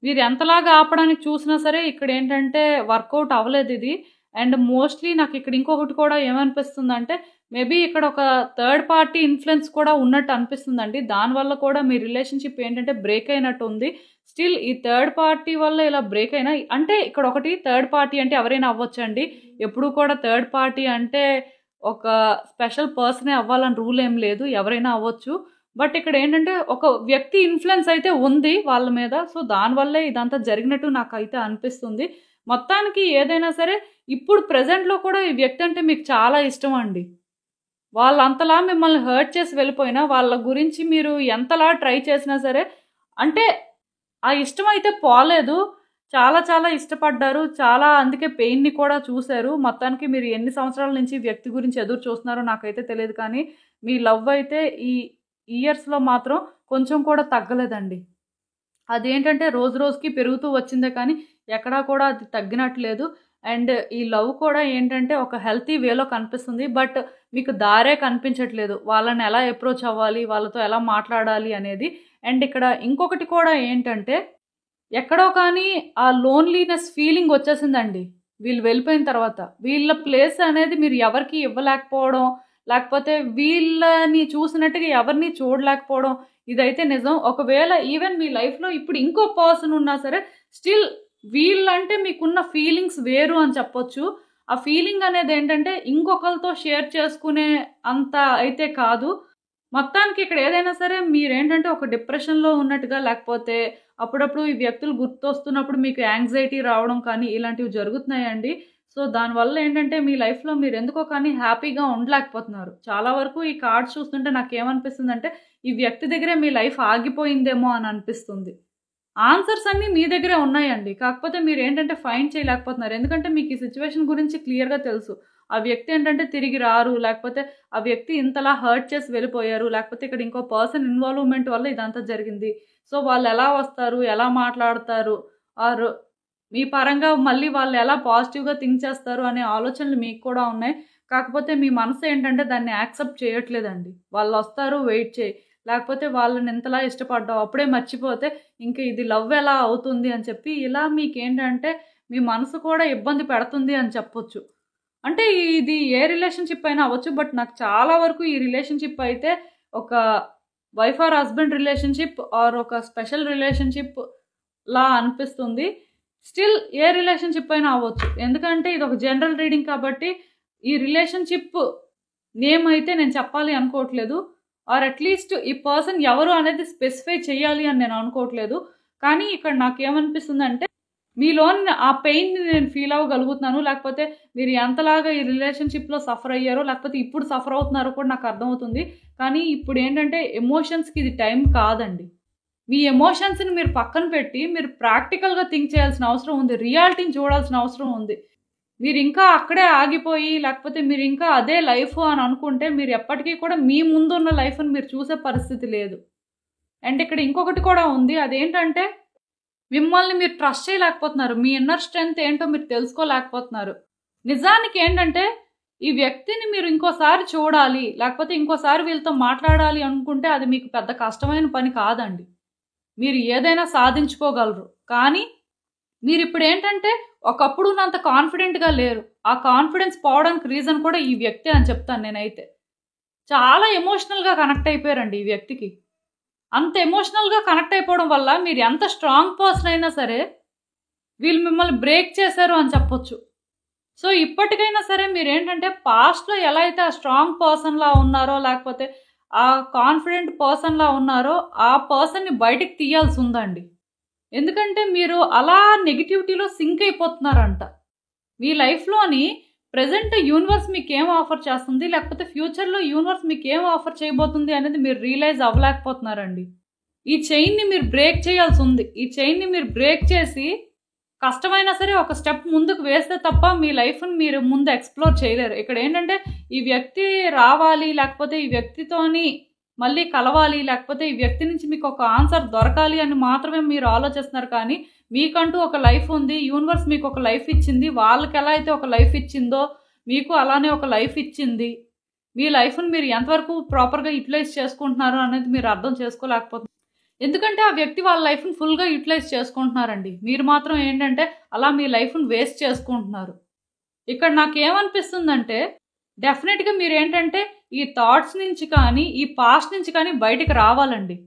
మీరు ఎంతలాగా ఆపడానికి చూసినా సరే ఇక్కడేంటంటే వర్కౌట్ అవ్వలేదిది. అండ్ మోస్ట్‌లీ నాకిక్కడ ఇంకొకటి కూడా ఏమనిపిస్తుందంటే, మేబీ ఇక్కడ ఒక థర్డ్ పార్టీ ఇన్‌ఫ్లూయెన్స్ కూడా ఉన్నట్టు అనిపిస్తుందండి. దానివల్ల కూడా మీ రిలేషన్‌షిప్ ఏంటంటే బ్రేక్ అయినట్టుంది. స్టిల్ ఈ థర్డ్ పార్టీ వల్ల ఇలా బ్రేక్ అయినా అంటే ఇక్కడ ఒకటి థర్డ్ పార్టీ అంటే ఎవరైనా అవ్వొచ్చండి. ఎప్పుడూ కూడా థర్డ్ పార్టీ అంటే ఒక స్పెషల్ పర్సనే అవ్వాలని రూల్ ఏం లేదు. ఎవరైనా అవ్వచ్చు. బట్ ఇక్కడేంటంటే ఒక వ్యక్తి ఇన్‌ఫ్లూయెన్స్ అయితే ఉంది వాళ్ళ మీద. సో, దానివల్లే ఇదంతా జరిగినట్టు నాకైతే అనిపిస్తుంది. మొత్తానికి ఏదైనా సరే ఇప్పుడు ప్రెజెంట్‌లో కూడా ఈ వ్యక్తి అంటే మీకు చాలా ఇష్టమండి. వాళ్ళంతలా మిమ్మల్ని హర్ట్ చేసి వెళ్ళిపోయినా, వాళ్ళ గురించి మీరు ఎంతలా ట్రై చేసినా సరే అంటే ఆ ఇష్టమైతే పోలేదు. చాలా చాలా ఇష్టపడ్డారు. చాలా అందుకే పెయిన్‌ని కూడా చూసారు. మొత్తానికి మీరు ఎన్ని సంవత్సరాల నుంచి ఈ వ్యక్తి గురించి ఎదురు చూస్తున్నారో నాకైతే తెలీదు కానీ, మీ లవ్ అయితే ఈ ఇయర్స్‌లో మాత్రం కొంచెం కూడా తగ్గలేదండి. అదేంటంటే రోజు రోజుకి పెరుగుతూ వచ్చిందే కానీ, ఎక్కడా కూడా అది తగ్గినట్లేదు. అండ్ ఈ లవ్ కూడా ఏంటంటే ఒక హెల్తీ వేలో కనిపిస్తుంది. బట్ మీకు దారే కనిపించట్లేదు. వాళ్ళని ఎలా అప్రోచ్ అవ్వాలి, వాళ్ళతో ఎలా మాట్లాడాలి అనేది. అండ్ ఇక్కడ ఇంకొకటి కూడా ఏంటంటే, ఎక్కడో కానీ ఆ లోన్లీనెస్ ఫీలింగ్ వచ్చేసిందండి. వీళ్ళు వెళ్ళిపోయిన తర్వాత. వీళ్ళ ప్లేస్ అనేది మీరు ఎవరికీ ఇవ్వలేకపోవడం, లేకపోతే వీళ్ళని చూసినట్టుగా ఎవరిని చూడలేకపోవడం ఇదైతే నిజం. ఒకవేళ ఈవెన్ మీ లైఫ్‌లో ఇప్పుడు ఇంకో పర్సన్ ఉన్నా సరే, స్టిల్ వీళ్ళంటే మీకున్న ఫీలింగ్స్ వేరు అని చెప్పొచ్చు. ఆ ఫీలింగ్ అనేదేంటంటే ఇంకొకళ్ళతో షేర్ చేసుకునే అంత అయితే కాదు. మొత్తానికి ఇక్కడ ఏదైనా సరే మీరేంటంటే ఒక డిప్రెషన్‌లో ఉన్నట్టుగా లేకపోతే అప్పుడప్పుడు ఈ వ్యక్తులు గుర్తొస్తున్నప్పుడు మీకు యాంగ్జైటీ రావడం కానీ ఇలాంటివి జరుగుతున్నాయండి. సో, దానివల్ల ఏంటంటే మీ లైఫ్‌లో మీరెందుకో కానీ హ్యాపీగా ఉండలేకపోతున్నారు. చాలా వరకు ఈ కార్డ్స్ చూస్తుంటే నాకేమనిపిస్తుందంటే ఈ వ్యక్తి దగ్గరే మీ లైఫ్ ఆగిపోయిందేమో అని అనిపిస్తుంది. ఆన్సర్స్ అన్నీ మీ దగ్గరే ఉన్నాయండి. కాకపోతే మీరేంటంటే ఫైండ్ చేయలేకపోతున్నారు. ఎందుకంటే మీకు ఈ సిట్యుయేషన్ గురించి క్లియర్‌గా తెలుసు. ఆ వ్యక్తి ఏంటంటే తిరిగి రారు. లేకపోతే ఆ వ్యక్తి ఇంతలా హర్ట్ చేసి వెళ్ళిపోయారు. లేకపోతే ఇక్కడ ఇంకో పర్సన్ ఇన్వాల్వ్‌మెంట్ వల్ల ఇదంతా జరిగింది. సో, వాళ్ళెలా వస్తారు? ఎలా మాట్లాడతారు? ఆర్ మీ పరంగా మళ్ళీ వాళ్ళు ఎలా పాజిటివ్‌గా థింక్ చేస్తారు అనే ఆలోచనలు మీకు కూడా ఉన్నాయి. కాకపోతే మీ మనసు ఏంటంటే దాన్ని యాక్సెప్ట్ చేయట్లేదండి. వాళ్ళొస్తారు వెయిట్ చేయి. లేకపోతే వాళ్ళని ఎంతలా ఇష్టపడ్డావు అప్పుడే మర్చిపోతే ఇంక ఇది లవ్ ఎలా అవుతుంది అని చెప్పి ఇలా మీకేంటంటే మీ మనసు కూడా ఇబ్బంది పెడుతుంది అని చెప్పొచ్చు. అంటే ఇది ఏ రిలేషన్‌షిప్ అయినా అవ్వచ్చు. బట్ నాకు చాలా వరకు ఈ రిలేషన్‌షిప్ అయితే ఒక wife or husband relationship or ఒక స్పెషల్ రిలేషన్‌షిప్ లా అనిపిస్తుంది. స్టిల్ ఏ రిలేషన్‌షిప్ అయినా అవ్వచ్చు. ఎందుకంటే ఇదొక జనరల్ రీడింగ్ కాబట్టి ఈ రిలేషన్‌షిప్ నేమ్ అయితే నేను చెప్పాలి అనుకోవట్లేదు. ఆర్ అట్‌లీస్ట్ ఈ పర్సన్ ఎవరు అనేది స్పెసిఫై చేయాలి అని నేను అనుకోవట్లేదు. కానీ ఇక్కడ నాకేమనిపిస్తుందంటే మీలోని ఆ పెయిన్‌ని నేను ఫీల్ అవ్వగలుగుతున్నాను. లేకపోతే మీరు ఎంతలాగా ఈ రిలేషన్‌షిప్‌లో సఫర్ అయ్యారో, లేకపోతే ఇప్పుడు సఫర్ అవుతున్నారో కూడా నాకు అర్థమవుతుంది. కానీ ఇప్పుడేంటంటే ఎమోషన్స్‌కి ఇది టైం కాదండి. మీ ఎమోషన్స్‌ని మీరు పక్కన పెట్టి మీరు ప్రాక్టికల్‌గా థింక్ చేయాల్సిన అవసరం ఉంది. రియాలిటీని చూడాల్సిన అవసరం ఉంది. మీరింకా అక్కడే ఆగిపోయి లేకపోతే మీరింకా అదే లైఫు అని అనుకుంటే మీరు ఎప్పటికీ కూడా మీ ముందున్న లైఫ్‌ని మీరు చూసే పరిస్థితి లేదు. అండ్ ఇక్కడ ఇంకొకటి కూడా ఉంది. అదేంటంటే మిమ్మల్ని మీరు ట్రస్ట్ చేయలేకపోతున్నారు. మీ ఇన్నర్ స్ట్రెంగ్త్ ఏంటో మీరు తెలుసుకోలేకపోతున్నారు. నిజానికి ఏంటంటే ఈ వ్యక్తిని మీరు ఇంకోసారి చూడాలి, లేకపోతే ఇంకోసారి వీళ్ళతో మాట్లాడాలి అనుకుంటే అది మీకు పెద్ద కష్టమైన పని కాదండి. మీరు ఏదైనా సాధించుకోగలరు. కానీ మీరిప్పుడేంటంటే ఒకప్పుడున్నంత కాన్ఫిడెంట్‌గా లేరు. ఆ కాన్ఫిడెన్స్ పోవడానికి రీజన్ కూడా ఈ వ్యక్తే అని చెప్తాను నేనైతే. చాలా ఎమోషనల్‌గా కనెక్ట్ అయిపోయారండి ఈ వ్యక్తికి. అంత ఎమోషనల్‌గా కనెక్ట్ అయిపోవడం వల్ల మీరు ఎంత స్ట్రాంగ్ పర్సన్ అయినా సరే, వీళ్ళు మిమ్మల్ని బ్రేక్ చేశారు అని చెప్పొచ్చు. సో, ఇప్పటికైనా సరే మీరేంటంటే పాస్ట్‌లో ఎలా అయితే ఆ స్ట్రాంగ్ పర్సన్‌లా ఉన్నారో, లేకపోతే ఆ కాన్ఫిడెంట్ పర్సన్‌లా ఉన్నారో, ఆ పర్సన్‌ని బయటికి తీయాల్సుందండి. ఎందుకంటే మీరు అలా నెగటివిటీలో సింక్ అయిపోతున్నారంట. మీ లైఫ్‌లోని ప్రెజెంట్ యూనివర్స్ మీకేం ఆఫర్ చేస్తుంది, లేకపోతే ఫ్యూచర్‌లో యూనివర్స్ మీకేం ఆఫర్ చేయబోతుంది అనేది మీరు రియలైజ్ అవ్వలేకపోతున్నారండి. ఈ చైన్ని మీరు బ్రేక్ చేయాల్సి ఉంది. ఈ చైన్ని మీరు బ్రేక్ చేసి కష్టమైనా సరే ఒక స్టెప్ ముందుకు వేస్తే తప్ప మీ లైఫ్ని మీరు ముందు ఎక్స్ప్లోర్ చేయలేరు. ఇక్కడ ఏంటంటే ఈ వ్యక్తి రావాలి, లేకపోతే ఈ వ్యక్తితోని మళ్ళీ కలవాలి, లేకపోతే ఈ వ్యక్తి నుంచి మీకు ఒక ఆన్సర్ దొరకాలి అని మాత్రమే మీరు ఆలోచిస్తున్నారు. కానీ మీకంటూ ఒక లైఫ్ ఉంది. యూనివర్స్ మీకు ఒక లైఫ్ ఇచ్చింది. వాళ్ళకి ఎలా అయితే ఒక లైఫ్ ఇచ్చిందో మీకు అలానే ఒక లైఫ్ ఇచ్చింది. మీ లైఫ్ని మీరు ఎంతవరకు ప్రాపర్గా యూటిలైజ్ చేసుకుంటున్నారు అనేది మీరు అర్థం చేసుకోలేకపోతున్నారు. ఎందుకంటే ఆ వ్యక్తి వాళ్ళ లైఫ్ని ఫుల్గా యూటిలైజ్ చేసుకుంటున్నారండి. మీరు మాత్రం ఏంటంటే అలా మీ లైఫ్ని వేస్ట్ చేసుకుంటున్నారు. ఇక్కడ నాకేమనిపిస్తుందంటే డెఫినెట్గా మీరు ఏంటంటే ఈ థాట్స్ నుంచి కానీ ఈ పాస్ట్ నుంచి కానీ బయటికి రావాలండి.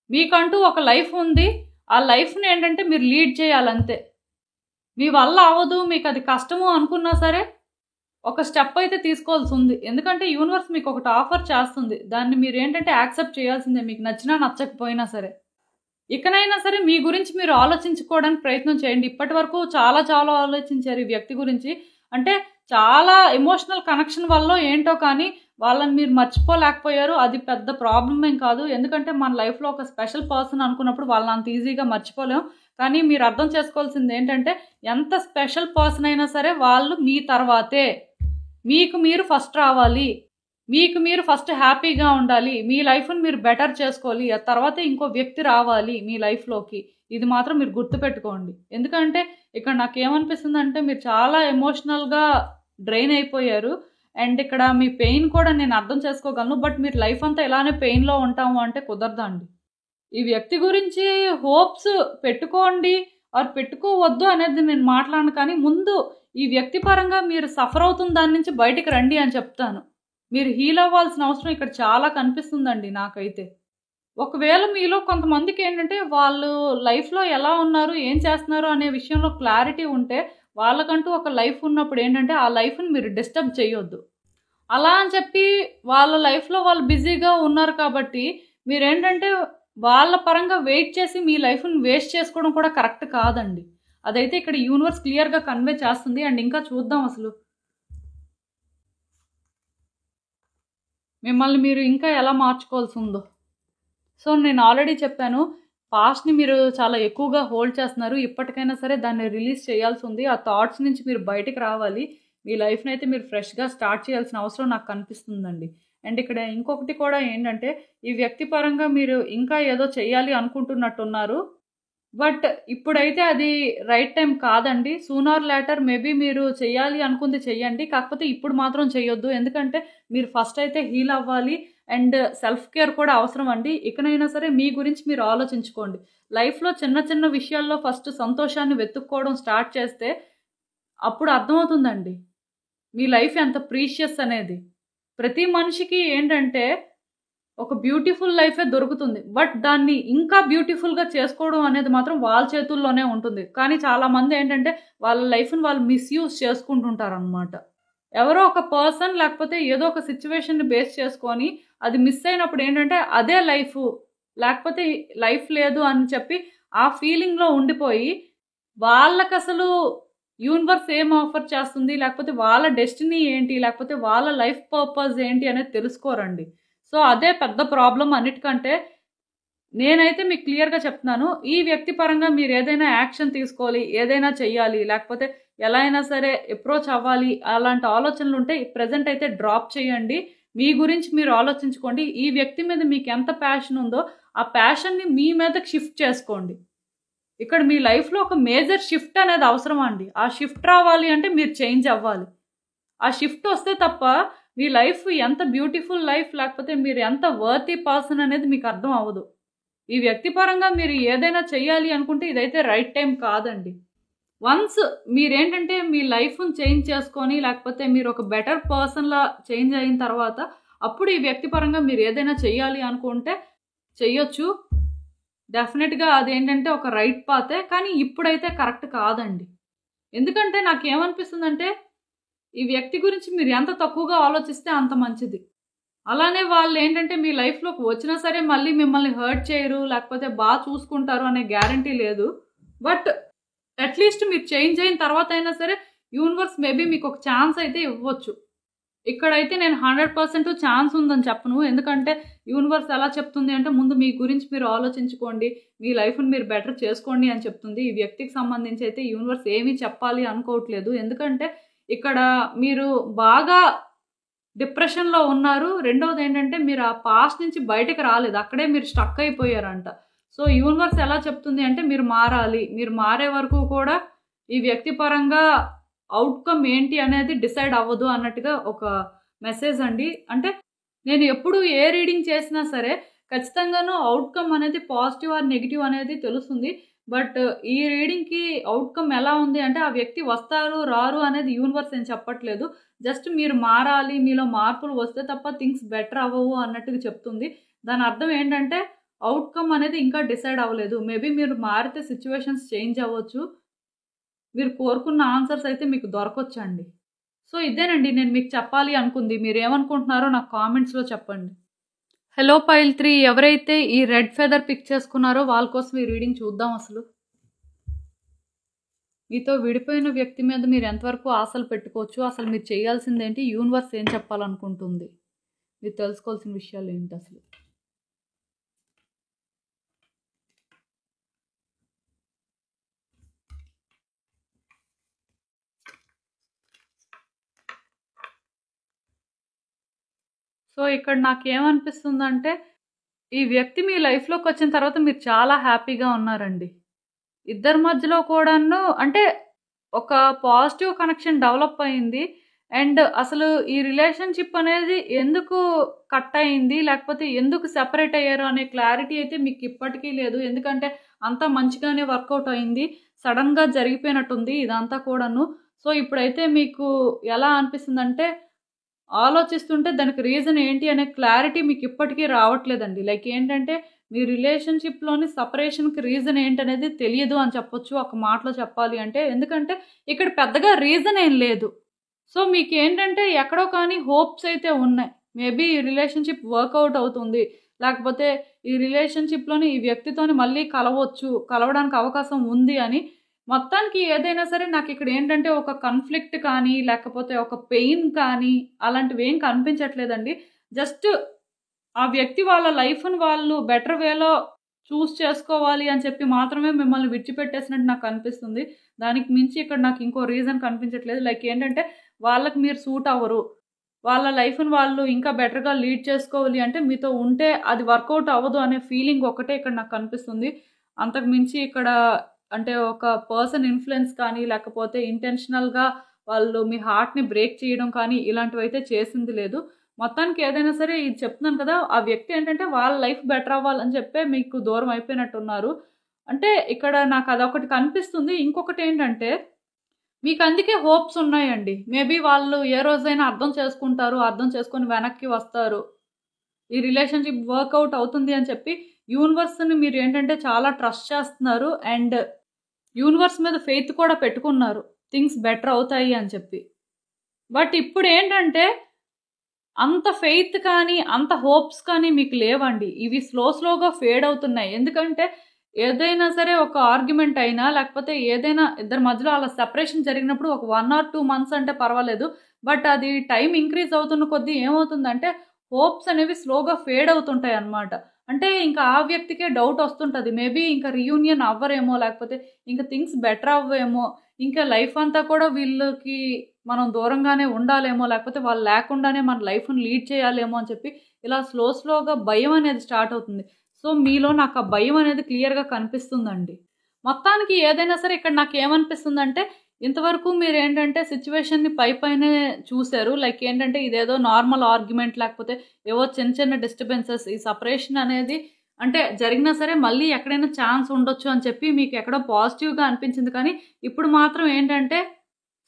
మీకంటూ ఒక లైఫ్ ఉంది. ఆ లైఫ్ని ఏంటంటే మీరు లీడ్ చేయాలంతే. మీ వల్ల అవ్వదు, మీకు అది కష్టము అనుకున్నా సరే ఒక స్టెప్ అయితే తీసుకోవాల్సి ఉంది. ఎందుకంటే యూనివర్స్ మీకు ఒకటి ఆఫర్ చేస్తుంది. దాన్ని మీరు ఏంటంటే యాక్సెప్ట్ చేయాల్సిందే, మీకు నచ్చినా నచ్చకపోయినా సరే. ఇకనైనా సరే మీ గురించి మీరు ఆలోచించుకోవడానికి ప్రయత్నం చేయండి. ఇప్పటి వరకు చాలా చాలా ఆలోచించారు ఈ వ్యక్తి గురించి. అంటే చాలా ఎమోషనల్ కనెక్షన్ వల్ల ఏంటో కానీ వాళ్ళని మీరు మర్చిపోలేకపోయారు. అది పెద్ద ప్రాబ్లం ఏం కాదు. ఎందుకంటే మన లైఫ్లో ఒక స్పెషల్ పర్సన్ అనుకున్నప్పుడు వాళ్ళని అంత ఈజీగా మర్చిపోలేం. కానీ మీరు అర్థం చేసుకోవాల్సింది ఏంటంటే ఎంత స్పెషల్ పర్సన్ అయినా సరే వాళ్ళు మీ తర్వాతే. మీకు మీరు ఫస్ట్ రావాలి, మీకు మీరు ఫస్ట్ హ్యాపీగా ఉండాలి, మీ లైఫ్ని మీరు బెటర్ చేసుకోవాలి. ఆ తర్వాత ఇంకో వ్యక్తి రావాలి మీ లైఫ్లోకి. ఇది మాత్రం మీరు గుర్తుపెట్టుకోండి. ఎందుకంటే ఇక్కడ నాకేమనిపిస్తుంది అంటే మీరు చాలా ఎమోషనల్గా డ్రైన్ అయిపోయారు. అండ్ ఇక్కడ మీ పెయిన్ కూడా నేను అర్థం చేసుకోగలను. బట్ మీరు లైఫ్ అంతా ఇలానే పెయిన్లో ఉంటాము అంటే కుదరదండి. ఈ వ్యక్తి గురించి హోప్స్ పెట్టుకోండి ఆర్ పెట్టుకోవద్దు అనేది నేను మాట్లాడను. కానీ ముందు ఈ వ్యక్తి పరంగా మీరు సఫర్ అవుతున్న దాని నుంచి బయటికి రండి అని చెప్తాను. మీరు హీల్ అవ్వాల్సిన అవసరం ఇక్కడ చాలా కనిపిస్తుందండి నాకైతే. ఒకవేళ మీలో కొంతమందికి ఏంటంటే వాళ్ళు లైఫ్లో ఎలా ఉన్నారు, ఏం చేస్తున్నారు అనే విషయంలో క్లారిటీ ఉంటే వాళ్ళకంటూ ఒక లైఫ్ ఉన్నప్పుడు ఏంటంటే ఆ లైఫ్ని మీరు డిస్టర్బ్ చేయొద్దు. అలా అని చెప్పి వాళ్ళ లైఫ్లో వాళ్ళు బిజీగా ఉన్నారు కాబట్టి మీరేంటంటే వాళ్ళ పరంగా వెయిట్ చేసి మీ లైఫ్ని వేస్ట్ చేసుకోవడం కూడా కరెక్ట్ కాదండి. అదైతే ఇక్కడ యూనివర్స్ క్లియర్గా కన్వే చేస్తుంది. అండ్ ఇంకా చూద్దాం అసలు మిమ్మల్ని మీరు ఇంకా ఎలా మార్చుకోవాల్సి ఉందో. సో నేను ఆల్రెడీ చెప్పాను, పాస్ట్ని మీరు చాలా ఎక్కువగా హోల్డ్ చేస్తున్నారు. ఇప్పటికైనా సరే దాన్ని రిలీజ్ చేయాల్సి ఉంది. ఆ థాట్స్ నుంచి మీరు బయటికి రావాలి. మీ లైఫ్ని అయితే మీరు ఫ్రెష్గా స్టార్ట్ చేయాల్సిన అవసరం నాకు కనిపిస్తుందండి. అండ్ ఇక్కడ ఇంకొకటి కూడా ఏంటంటే ఈ వ్యక్తి పరంగా మీరు ఇంకా ఏదో చేయాలి అనుకుంటున్నట్టున్నారు. బట్ ఇప్పుడైతే అది రైట్ టైం కాదండి. సూనర్ లేటర్ మేబీ మీరు చేయాలి అనుకుంది చెయ్యండి. కాకపోతే ఇప్పుడు మాత్రం చేయొద్దు. ఎందుకంటే మీరు ఫస్ట్ అయితే హీల్ అవ్వాలి. అండ్ సెల్ఫ్ కేర్ కూడా అవసరం అండి. ఇకనైనా సరే మీ గురించి మీరు ఆలోచించుకోండి. లైఫ్లో చిన్న చిన్న విషయాల్లో ఫస్ట్ సంతోషాన్ని వెతుక్కోవడం స్టార్ట్ చేస్తే అప్పుడు అర్థమవుతుందండి మీ లైఫ్ ఎంత ప్రీషియస్ అనేది. ప్రతి మనిషికి ఏంటంటే ఒక బ్యూటిఫుల్ లైఫే దొరుకుతుంది. బట్ దాన్ని ఇంకా బ్యూటిఫుల్గా చేసుకోవడం అనేది మాత్రం వాళ్ళ చేతుల్లోనే ఉంటుంది. కానీ చాలామంది ఏంటంటే వాళ్ళ లైఫ్ని వాళ్ళు మిస్యూజ్ చేసుకుంటుంటారు అనమాట. ఎవరో ఒక పర్సన్ లేకపోతే ఏదో ఒక సిచ్యువేషన్ని బేస్ చేసుకొని అది మిస్ అయినప్పుడు ఏంటంటే అదే లైఫ్, లేకపోతే లైఫ్ లేదు అని చెప్పి ఆ ఫీలింగ్లో ఉండిపోయి వాళ్ళకి అసలు యూనివర్స్ ఏం ఆఫర్ చేస్తుంది, లేకపోతే వాళ్ళ డెస్టినీ ఏంటి, లేకపోతే వాళ్ళ లైఫ్ పర్పస్ ఏంటి అనేది తెలుసుకోరండి. సో అదే పెద్ద ప్రాబ్లం అన్నిటికంటే. నేనైతే మీకు క్లియర్గా చెప్తున్నాను, ఈ వ్యక్తి పరంగా మీరు ఏదైనా యాక్షన్ తీసుకోవాలి, ఏదైనా చెయ్యాలి, లేకపోతే ఎలా అయినా సరే అప్రోచ్ అవ్వాలి అలాంటి ఆలోచనలు ఉంటే ప్రజెంట్ అయితే డ్రాప్ చేయండి. మీ గురించి మీరు ఆలోచించుకోండి. ఈ వ్యక్తి మీద మీకు ఎంత ప్యాషన్ ఉందో ఆ ప్యాషన్ని మీ మీదకి షిఫ్ట్ చేసుకోండి. ఇక్కడ మీ లైఫ్లో ఒక మేజర్ షిఫ్ట్ అనేది అవసరం అండి. ఆ షిఫ్ట్ రావాలి అంటే మీరు చేంజ్ అవ్వాలి. ఆ షిఫ్ట్ వస్తే తప్ప మీ లైఫ్ ఎంత బ్యూటిఫుల్ లైఫ్, లేకపోతే మీరు ఎంత వర్తీ పర్సన్ అనేది మీకు అర్థం అవ్వదు. ఈ వ్యక్తి పరంగా మీరు ఏదైనా చెయ్యాలి అనుకుంటే ఇదైతే రైట్ టైం కాదండి. వన్స్ మీరేంటంటే మీ లైఫ్ని చేంజ్ చేసుకొని లేకపోతే మీరు ఒక బెటర్ పర్సన్లా చేంజ్ అయిన తర్వాత అప్పుడు ఈ వ్యక్తి పరంగా మీరు ఏదైనా చెయ్యాలి అనుకుంటే చెయ్యొచ్చు. డెఫినెట్గా అదేంటంటే ఒక రైట్ పాతే. కానీ ఇప్పుడైతే కరెక్ట్ కాదండి. ఎందుకంటే నాకేమనిపిస్తుందంటే ఈ వ్యక్తి గురించి మీరు ఎంత తక్కువగా ఆలోచిస్తే అంత మంచిది. అలానే వాళ్ళు ఏంటంటే మీ లైఫ్లోకి వచ్చినా సరే మళ్ళీ మిమ్మల్ని హర్ట్ చేయరు, లేకపోతే బాగా చూసుకుంటారు అనే గ్యారంటీ లేదు. బట్ అట్లీస్ట్ మీరు చేంజ్ అయిన తర్వాత అయినా సరే యూనివర్స్ మేబీ మీకు ఒక ఛాన్స్ అయితే ఇవ్వచ్చు. ఇక్కడైతే నేను 100% ఛాన్స్ ఉందని చెప్పను. ఎందుకంటే యూనివర్స్ ఎలా చెప్తుంది అంటే ముందు మీ గురించి మీరు ఆలోచించుకోండి. మీ లైఫ్‌ని మీరు బెటర్ చేసుకోండి అని చెప్తుంది. ఈ వ్యక్తికి సంబంధించి అయితే యూనివర్స్ ఏమి చెప్పాలి అనుకోవట్లేదు. ఎందుకంటే ఇక్కడ మీరు బాగా డిప్రెషన్‌లో ఉన్నారు. రెండోదేంటంటే మీరు ఆ పాస్ట్ నుంచి బయటకి రాలేదు. అక్కడే మీరు స్టక్ అయిపోయారంట. సో యూనివర్స్ ఎలా చెప్తుంది అంటే మీరు మారాలి. మీరు మారే వరకు కూడా ఈ వ్యక్తి పరంగా అవుట్‌కమ్ ఏంటి అనేది డిసైడ్ అవ్వదు అన్నట్టుగా ఒక మెసేజ్ అండి. అంటే నేను ఎప్పుడు ఏ రీడింగ్ చేసినా సరే ఖచ్చితంగాను అవుట్‌కమ్ అనేది పాజిటివ్ ఆర్ నెగెటివ్ అనేది తెలుస్తుంది. బట్ ఈ రీడింగ్‌కి అవుట్‌కమ్ ఎలా ఉంది అంటే ఆ వ్యక్తి వస్తారు, రారు అనేది యూనివర్స్ ఏం చెప్పట్లేదు. జస్ట్ మీరు మారాలి, మీలో మార్పులు వస్తే తప్ప థింగ్స్ బెటర్ అవ్వవు అన్నట్టుగా చెప్తుంది. దాని అర్థం ఏంటంటే అవుట్‌కమ్ అనేది ఇంకా డిసైడ్ అవ్వలేదు. మేబీ మీరు మారితే సిట్యుయేషన్స్ చేంజ్ అవ్వచ్చు. మీరు కోరుకున్న ఆన్సర్స్ అయితే మీకు దొరకొచ్చండి. సో ఇదేనండి నేను మీకు చెప్పాలి అనుకుంది. మీరేమనుకుంటున్నారో నాకు కామెంట్స్‌లో చెప్పండి. హలో పైల్ 3 ఎవరైతే ఈ రెడ్ ఫెదర్ పిక్ చేసుకున్నారో వాళ్ళ కోసం ఈ రీడింగ్ చూద్దాం అసలు. మీతో విడిపోయిన వ్యక్తి మీద మీరు ఎంతవరకు ఆశలు పెట్టుకోవచ్చు? అసలు మీరు చేయాల్సిందేంటి? యూనివర్స్ ఏం చెప్పాలనుకుంటుంది? మీరు తెలుసుకోవాల్సిన విషయాలు ఏంటి అసలు? సో ఇక్కడ నాకేమనిపిస్తుందంటే ఈ వ్యక్తి మీ లైఫ్‌లోకి వచ్చిన తర్వాత మీరు చాలా హ్యాపీగా ఉన్నారండి. ఇద్దరి మధ్యలో కూడాను అంటే ఒక పాజిటివ్ కనెక్షన్ డెవలప్ అయింది. అండ్ అసలు ఈ రిలేషన్‌షిప్ అనేది ఎందుకు కట్ అయింది? లేకపోతే ఎందుకు సెపరేట్ అయ్యారు అనే క్లారిటీ అయితే మీకు ఇప్పటికీ లేదు. ఎందుకంటే అంతా మంచిగానే వర్కౌట్ అయింది. సడెన్‌గా జరిగిపోయినట్టుంది ఇదంతా కూడాను. సో ఇప్పుడైతే మీకు ఎలా అనిపిస్తుందంటే ఆలోచిస్తుంటే దానికి రీజన్ ఏంటి అనే క్లారిటీ మీకు ఇప్పటికీ రావట్లేదండి. లైక్ ఏంటంటే మీ రిలేషన్‌షిప్‌లోని సెపరేషన్‌కి రీజన్ ఏంటనేది తెలియదు అని చెప్పొచ్చు ఒక మాటలో చెప్పాలి అంటే. ఎందుకంటే ఇక్కడ పెద్దగా రీజన్ ఏం లేదు. సో మీకేంటంటే ఎక్కడో కానీ హోప్స్ అయితే ఉన్నాయి. మేబీ ఈ రిలేషన్‌షిప్ వర్కౌట్ అవుతుంది. లేకపోతే ఈ రిలేషన్‌షిప్‌లోని ఈ వ్యక్తితోని మళ్ళీ కలవచ్చు. కలవడానికి అవకాశం ఉంది అని. మొత్తానికి ఏదైనా సరే నాకిక్కడ ఏంటంటే ఒక కాన్‌ఫ్లిక్ట్ కానీ, లేకపోతే ఒక పెయిన్ కానీ అలాంటివేం కనిపించట్లేదండి. జస్ట్ ఆ వ్యక్తి వాళ్ళ లైఫ్‌ని వాళ్ళు బెటర్ వేలో చేసుకోవాలి అని చెప్పి మాత్రమే మిమ్మల్ని విడిచిపెట్టేసినట్టు నాకనిపిస్తుంది. దానికి మించి ఇక్కడ నాకు ఇంకో రీజన్ కనిపించట్లేదు. లైక్ ఏంటంటే వాళ్ళకి మీరు సూట్ అవ్వరు. వాళ్ళ లైఫ్‌ని వాళ్ళు ఇంకా బెటర్‌గా లీడ్ చేసుకోవాలి అంటే మీతో ఉంటే అది వర్కౌట్ అవ్వదు అనే ఫీలింగ్ ఒక్కటే ఇక్కడ నాకు కనిపిస్తుంది. అంతకు మించి ఇక్కడ అంటే ఒక పర్సన్ ఇన్‌ఫ్లూయెన్స్ కానీ, లేకపోతే ఇంటెన్షనల్‌గా వాళ్ళు మీ హార్ట్‌ని బ్రేక్ చేయడం కానీ ఇలాంటివైతే చేసింది లేదు. మొత్తానికి ఏదైనా సరే ఇది చెప్తున్నాను కదా! ఆ వ్యక్తి ఏంటంటే వాళ్ళ లైఫ్ బెటర్ అవ్వాలని చెప్పే మీకు దూరం అయిపోయినట్టున్నారు. అంటే ఇక్కడ నాకు అదొకటి కనిపిస్తుంది. ఇంకొకటేంటంటే మీకందుకే హోప్స్ ఉన్నాయండి. మేబీ వాళ్ళు ఏ రోజైనా అర్థం చేసుకుంటారు. అర్థం చేసుకొని వెనక్కి వస్తారు. ఈ రిలేషన్‌షిప్ వర్కౌట్ అవుతుంది అని చెప్పి యూనివర్స్‌ని మీరేంటంటే చాలా ట్రస్ట్ చేస్తున్నారు. అండ్ యూనివర్స్ మీద ఫెయిత్ కూడా పెట్టుకున్నారు. థింగ్స్ బెటర్ అవుతాయి అని చెప్పి. బట్ ఇప్పుడేంటంటే అంత ఫెయిత్ కానీ, అంత హోప్స్ కానీ మీకు లేవండి. ఇవి స్లోగా ఫేడ్ అవుతున్నాయి. ఎందుకంటే ఏదైనా సరే ఒక ఆర్గ్యుమెంట్ అయినా, లేకపోతే ఏదైనా ఇద్దరి మధ్యలో అలా సెపరేషన్ జరిగినప్పుడు ఒక 1 ఆర్ 2 మంత్స్ అంటే పర్వాలేదు. బట్ అది టైమ్ ఇంక్రీజ్ అవుతున్న కొద్దీ ఏమవుతుందంటే హోప్స్ అనేవి స్లోగా ఫేడ్ అవుతుంటాయన్నమాట. అంటే ఇంకా ఆ వ్యక్తికే డౌట్ వస్తుంటది. మేబీ ఇంకా రీయూనియన్ అవ్వరేమో, లేకపోతే ఇంకా థింగ్స్ బెటర్ అవ్వేమో, ఇంకా లైఫ్ అంతా కూడా వీళ్ళకి మనం దూరంగానే ఉండాలేమో, లేకపోతే వాళ్ళు లేకుండానే మన లైఫ్‌ని లీడ్ చేయాలేమో అని చెప్పి ఇలా స్లోగా భయం అనేది స్టార్ట్ అవుతుంది. సో, మీలో నాకు ఆ భయం అనేది క్లియర్‌గా కనిపిస్తుందండి. మొత్తానికి ఏదైనా సరే ఇక్కడ నాకేమనిపిస్తుందంటే, ఇంతవరకు మీరేంటంటే సిట్యుయేషన్‌ని పైనే చూసారు. లైక్ ఏంటంటే ఇదేదో నార్మల్ ఆర్గ్యుమెంట్ లేకపోతే ఏవో చిన్న డిస్టర్బెన్సెస్ ఈ సెపరేషన్ అనేది అంటే జరిగినా సరే మళ్ళీ ఎక్కడైనా ఛాన్స్ ఉండొచ్చు అని చెప్పి మీకు ఎక్కడో పాజిటివ్‌గా అనిపించింది. కానీ ఇప్పుడు మాత్రం ఏంటంటే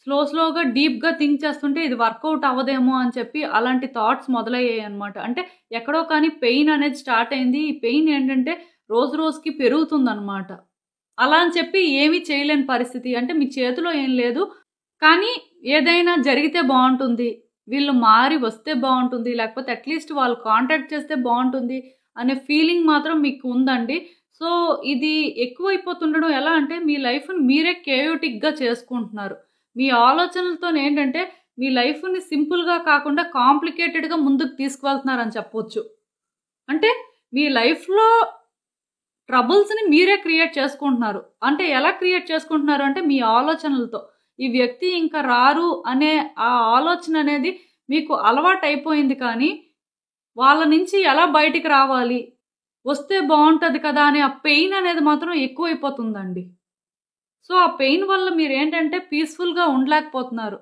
స్లోగా డీప్‌గా థింక్ చేస్తుంటే ఇది వర్కౌట్ అవ్వదేమో అని చెప్పి అలాంటి థాట్స్ మొదలయ్యాయన్నమాట. అంటే ఎక్కడో కానీ పెయిన్ అనేది స్టార్ట్ అయింది. ఈ పెయిన్ ఏంటంటే రోజుకి పెరుగుతుందన్నమాట. అలా అని చెప్పి ఏమీ చేయలేని పరిస్థితి. అంటే మీ చేతిలో ఏం లేదు. కానీ ఏదైనా జరిగితే బావుంటుంది. వీళ్ళు మారి వస్తే బావుంటుంది. లేకపోతే అట్‌లీస్ట్ వాళ్ళు కాంటాక్ట్ చేస్తే బావుంటుంది అనే ఫీలింగ్ మాత్రం మీకు ఉందండి. సో, ఇది ఎక్కువైపోతుండడం ఎలా అంటే మీ లైఫ్‌ని మీరే కేయోటిక్‌గా చేసుకుంటున్నారు. మీ ఆలోచనలతోనేంటంటే మీ లైఫ్‌ని సింపుల్‌గా కాకుండా కాంప్లికేటెడ్‌గా ముందుకు తీసుకువెళ్తున్నారని చెప్పొచ్చు. అంటే మీ లైఫ్‌లో ట్రబుల్స్‌ని మీరే క్రియేట్ చేసుకుంటున్నారు. అంటే ఎలా క్రియేట్ చేసుకుంటున్నారు అంటే మీ ఆలోచనలతో. ఈ వ్యక్తి ఇంక రారు అనే ఆ ఆలోచన అనేది మీకు అలవాటయిపోయింది కానీ, వాళ్ళ నుంచి ఎలా బయటికి రావాలి? వస్తే బావుంటది కదా! అనే ఆ పెయిన్ అనేది మాత్రం ఎక్కువైపోతుందండి. సో, ఆ పెయిన్ వల్ల మీరేంటంటే పీస్‌ఫుల్‌గా ఉండలేకపోతున్నారు.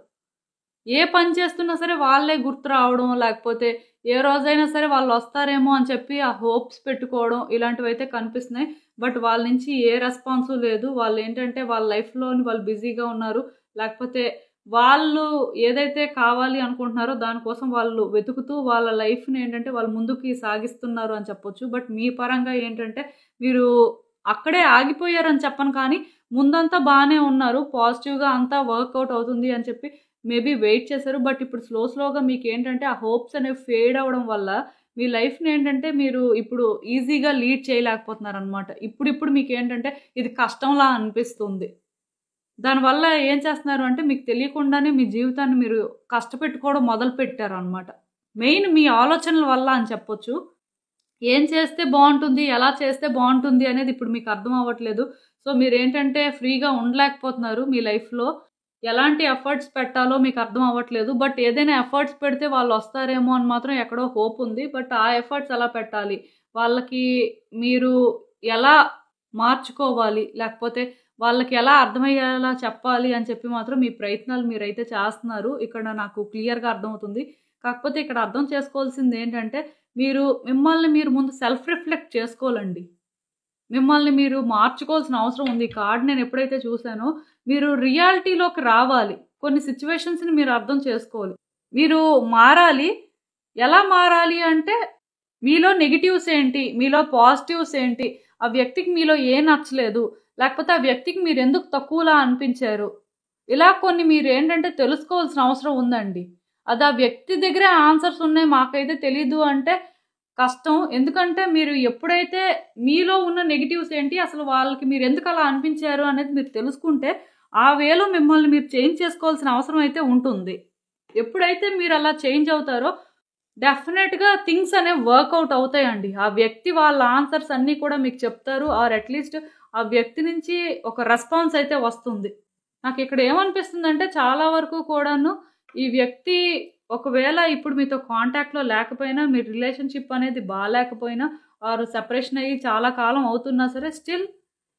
ఏ పని చేస్తున్నా సరే వాళ్ళే గుర్తు రావడం, లేకపోతే ఏ రోజైనా సరే వాళ్ళొస్తారేమో అని చెప్పి ఆ హోప్స్ పెట్టుకోవడం ఇలాంటివైతే కనిపిస్తున్నాయి. బట్ వాళ్ళ నుంచి ఏ రెస్పాన్సు లేదు. వాళ్ళేంటంటే వాళ్ళ లైఫ్‌లోని వాళ్ళు బిజీగా ఉన్నారు. లేకపోతే వాళ్ళు ఏదైతే కావాలి అనుకుంటున్నారో దానికోసం వాళ్ళు వెతుకుతూ వాళ్ళ లైఫ్‌ని ఏంటంటే వాళ్ళు ముందుకి సాగిస్తున్నారు అని చెప్పొచ్చు. బట్ మీ పరంగా ఏంటంటే మీరు అక్కడే ఆగిపోయారని చెప్పను కానీ ముందంతా బానే ఉన్నారు. పాజిటివ్‌గా అంతా వర్కౌట్ అవుతుంది అని చెప్పి మేబీ వెయిట్ చేశారు. బట్ ఇప్పుడు స్లోగా మీకేంటంటే ఆ హోప్స్ అనేవి ఫేడ్ అవ్వడం వల్ల మీ లైఫ్‌ని ఏంటంటే మీరు ఇప్పుడు ఈజీగా లీడ్ చేయలేకపోతున్నారనమాట. ఇప్పుడిప్పుడు మీకేంటంటే ఇది కష్టంలా అనిపిస్తుంది. దానివల్ల ఏం చేస్తున్నారు అంటే మీకు తెలియకుండానే మీ జీవితాన్ని మీరు కష్టపెట్టుకోవడం మొదలుపెట్టారనమాట. మెయిన్ మీ ఆలోచనల వల్ల అని చెప్పొచ్చు. ఏం చేస్తే బావుంటుంది? ఎలా చేస్తే బావుంటుంది? అనేది ఇప్పుడు మీకు అర్థం అవ్వట్లేదు. సో, మీరేంటంటే ఫ్రీగా ఉండలేకపోతున్నారు మీ లైఫ్‌లో. ఎలాంటి ఎఫర్ట్స్ పెట్టాలో మీకు అర్థం అవ్వట్లేదు. బట్ ఏదైనా ఎఫర్ట్స్ పెడితే వాళ్ళొస్తారేమో అని మాత్రం ఎక్కడో హోప్ ఉంది. బట్ ఆ ఎఫర్ట్స్ ఎలా పెట్టాలి? వాళ్ళకి మీరు ఎలా మార్చుకోవాలి? లేకపోతే వాళ్ళకి ఎలా అర్థమయ్యేలా చెప్పాలి అని చెప్పి మాత్రం మీ ప్రయత్నాలు మీరైతే చేస్తున్నారు. ఇక్కడ నాకు క్లియర్‌గా అర్థమవుతుంది. కాకపోతే ఇక్కడ అర్థం చేసుకోవాల్సిందేంటంటే మిమ్మల్ని మీరు ముందు సెల్ఫ్ రిఫ్లెక్ట్ చేసుకోవాలండి. మిమ్మల్ని మీరు మార్చుకోవాల్సిన అవసరం ఉంది. ఈ కార్డ్ నేనెప్పుడైతే చూసానో, మీరు రియాలిటీలోకి రావాలి. కొన్ని సిట్యుయేషన్స్‌ని మీరు అర్థం చేసుకోవాలి. మీరు మారాలి. ఎలా మారాలి అంటే, మీలో నెగెటివ్స్ ఏంటి? మీలో పాజిటివ్స్ ఏంటి? ఆ వ్యక్తికి మీలో ఏం నచ్చలేదు? లేకపోతే ఆ వ్యక్తికి మీరెందుకు తక్కువలా అనిపించారు? ఇలా కొన్ని మీరేంటంటే తెలుసుకోవాల్సిన అవసరం ఉందండి. అది ఆ వ్యక్తి దగ్గరే ఆన్సర్స్ ఉన్నాయి మాకైతే తెలీదు అంటే కష్టం. ఎందుకంటే మీరు ఎప్పుడైతే మీలో ఉన్న నెగెటివ్స్ ఏంటి, అసలు వాళ్ళకి మీరెందుకు అలా అనిపించారు అనేది మీరు తెలుసుకుంటే, ఆ వేలో మిమ్మల్ని మీరు చేంజ్ చేసుకోవాల్సిన అవసరం అయితే ఉంటుంది. ఎప్పుడైతే మీరలా చేంజ్ అవుతారో, డెఫినెట్‌గా థింగ్స్ అనేవి వర్కౌట్ అవుతాయండి. ఆ వ్యక్తి వాళ్ళ ఆన్సర్స్ అన్నీ కూడా మీకు చెప్తారు. ఆర్ అట్‌లీస్ట్ ఆ వ్యక్తి నుంచి ఒక రెస్పాన్స్ అయితే వస్తుంది. నాకిక్కడ ఏమనిపిస్తుందంటే చాలా వరకు కూడాను ఈ వ్యక్తి ఒకవేళ ఇప్పుడు మీతో కాంటాక్ట్‌లో లేకపోయినా, మీ రిలేషన్‌షిప్ అనేది బాలేకపోయినా ఆర్ సెపరేషన్ అయ్యి చాలా కాలం అవుతున్నా సరే స్టిల్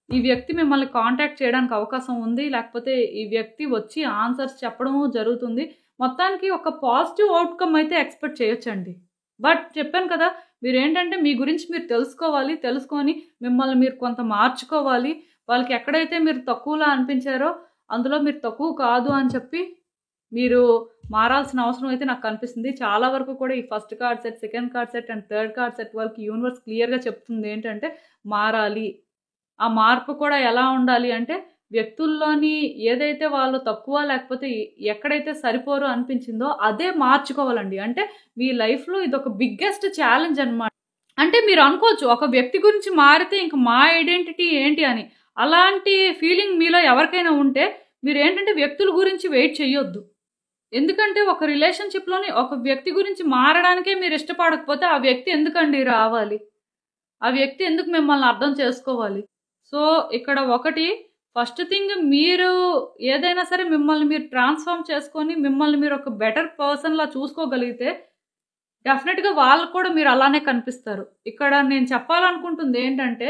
ఈ వ్యక్తి మిమ్మల్ని కాంటాక్ట్ చేయడానికి అవకాశం ఉంది. లేకపోతే ఈ వ్యక్తి వచ్చి ఆన్సర్స్ చెప్పడము జరుగుతుంది. మొత్తానికి ఒక పాజిటివ్ ఔట్‌కమ్ అయితే ఎక్స్‌పెక్ట్ చేయొచ్చండి. బట్ చెప్పాను కదా! మీరేంటంటే మీ గురించి మీరు తెలుసుకోవాలి. తెలుసుకొని మిమ్మల్ని మీరు కొంత మార్చుకోవాలి. వాళ్ళకి ఎక్కడైతే మీరు తక్కువలా అనిపించారో అందులో మీరు తక్కువ కాదు అని చెప్పి మీరు మారాల్సిన అవసరం అయితే నాకు కనిపిస్తుంది. చాలా వరకు కూడా ఈ first card set, second card set and third card set వాళ్ళకి యూనివర్స్ క్లియర్‌గా చెప్తుంది ఏంటంటే మారాలి. ఆ మార్పు కూడా ఎలా ఉండాలి అంటే వ్యక్తుల్లోని ఏదైతే వాళ్ళు తక్కువ లేకపోతే ఎక్కడైతే సరిపోరో అనిపించిందో అదే మార్చుకోవాలండి. అంటే మీ లైఫ్‌లో ఇదొక బిగ్గెస్ట్ ఛాలెంజ్ అన్నమాట. అంటే మీరు అనుకోవచ్చు ఒక వ్యక్తి గురించి మారితే ఇంక మా ఐడెంటిటీ ఏంటి అని. అలాంటి ఫీలింగ్ మీలో ఎవరికైనా ఉంటే మీరేంటంటే వ్యక్తుల గురించి వెయిట్ చేయొద్దు. ఎందుకంటే ఒక రిలేషన్‌షిప్‌లోని ఒక వ్యక్తి గురించి మారడానికే మీరు ఇష్టపడకపోతే ఆ వ్యక్తి ఎందుకండి రావాలి? ఆ వ్యక్తి ఎందుకు మిమ్మల్ని అర్థం చేసుకోవాలి? సో, ఇక్కడ ఒకటి ఫస్ట్ థింగ్ మీరు ఏదైనా సరే మిమ్మల్ని మీరు ట్రాన్స్‌ఫార్మ్ చేసుకొని మిమ్మల్ని మీరు ఒక బెటర్ పర్సన్‌లా చూసుకోగలిగితే డెఫినిట్‌గా వాళ్ళకి కూడా మీరు అలానే కనిపిస్తారు. ఇక్కడ నేను చెప్పాలనుకుంటుంది ఏంటంటే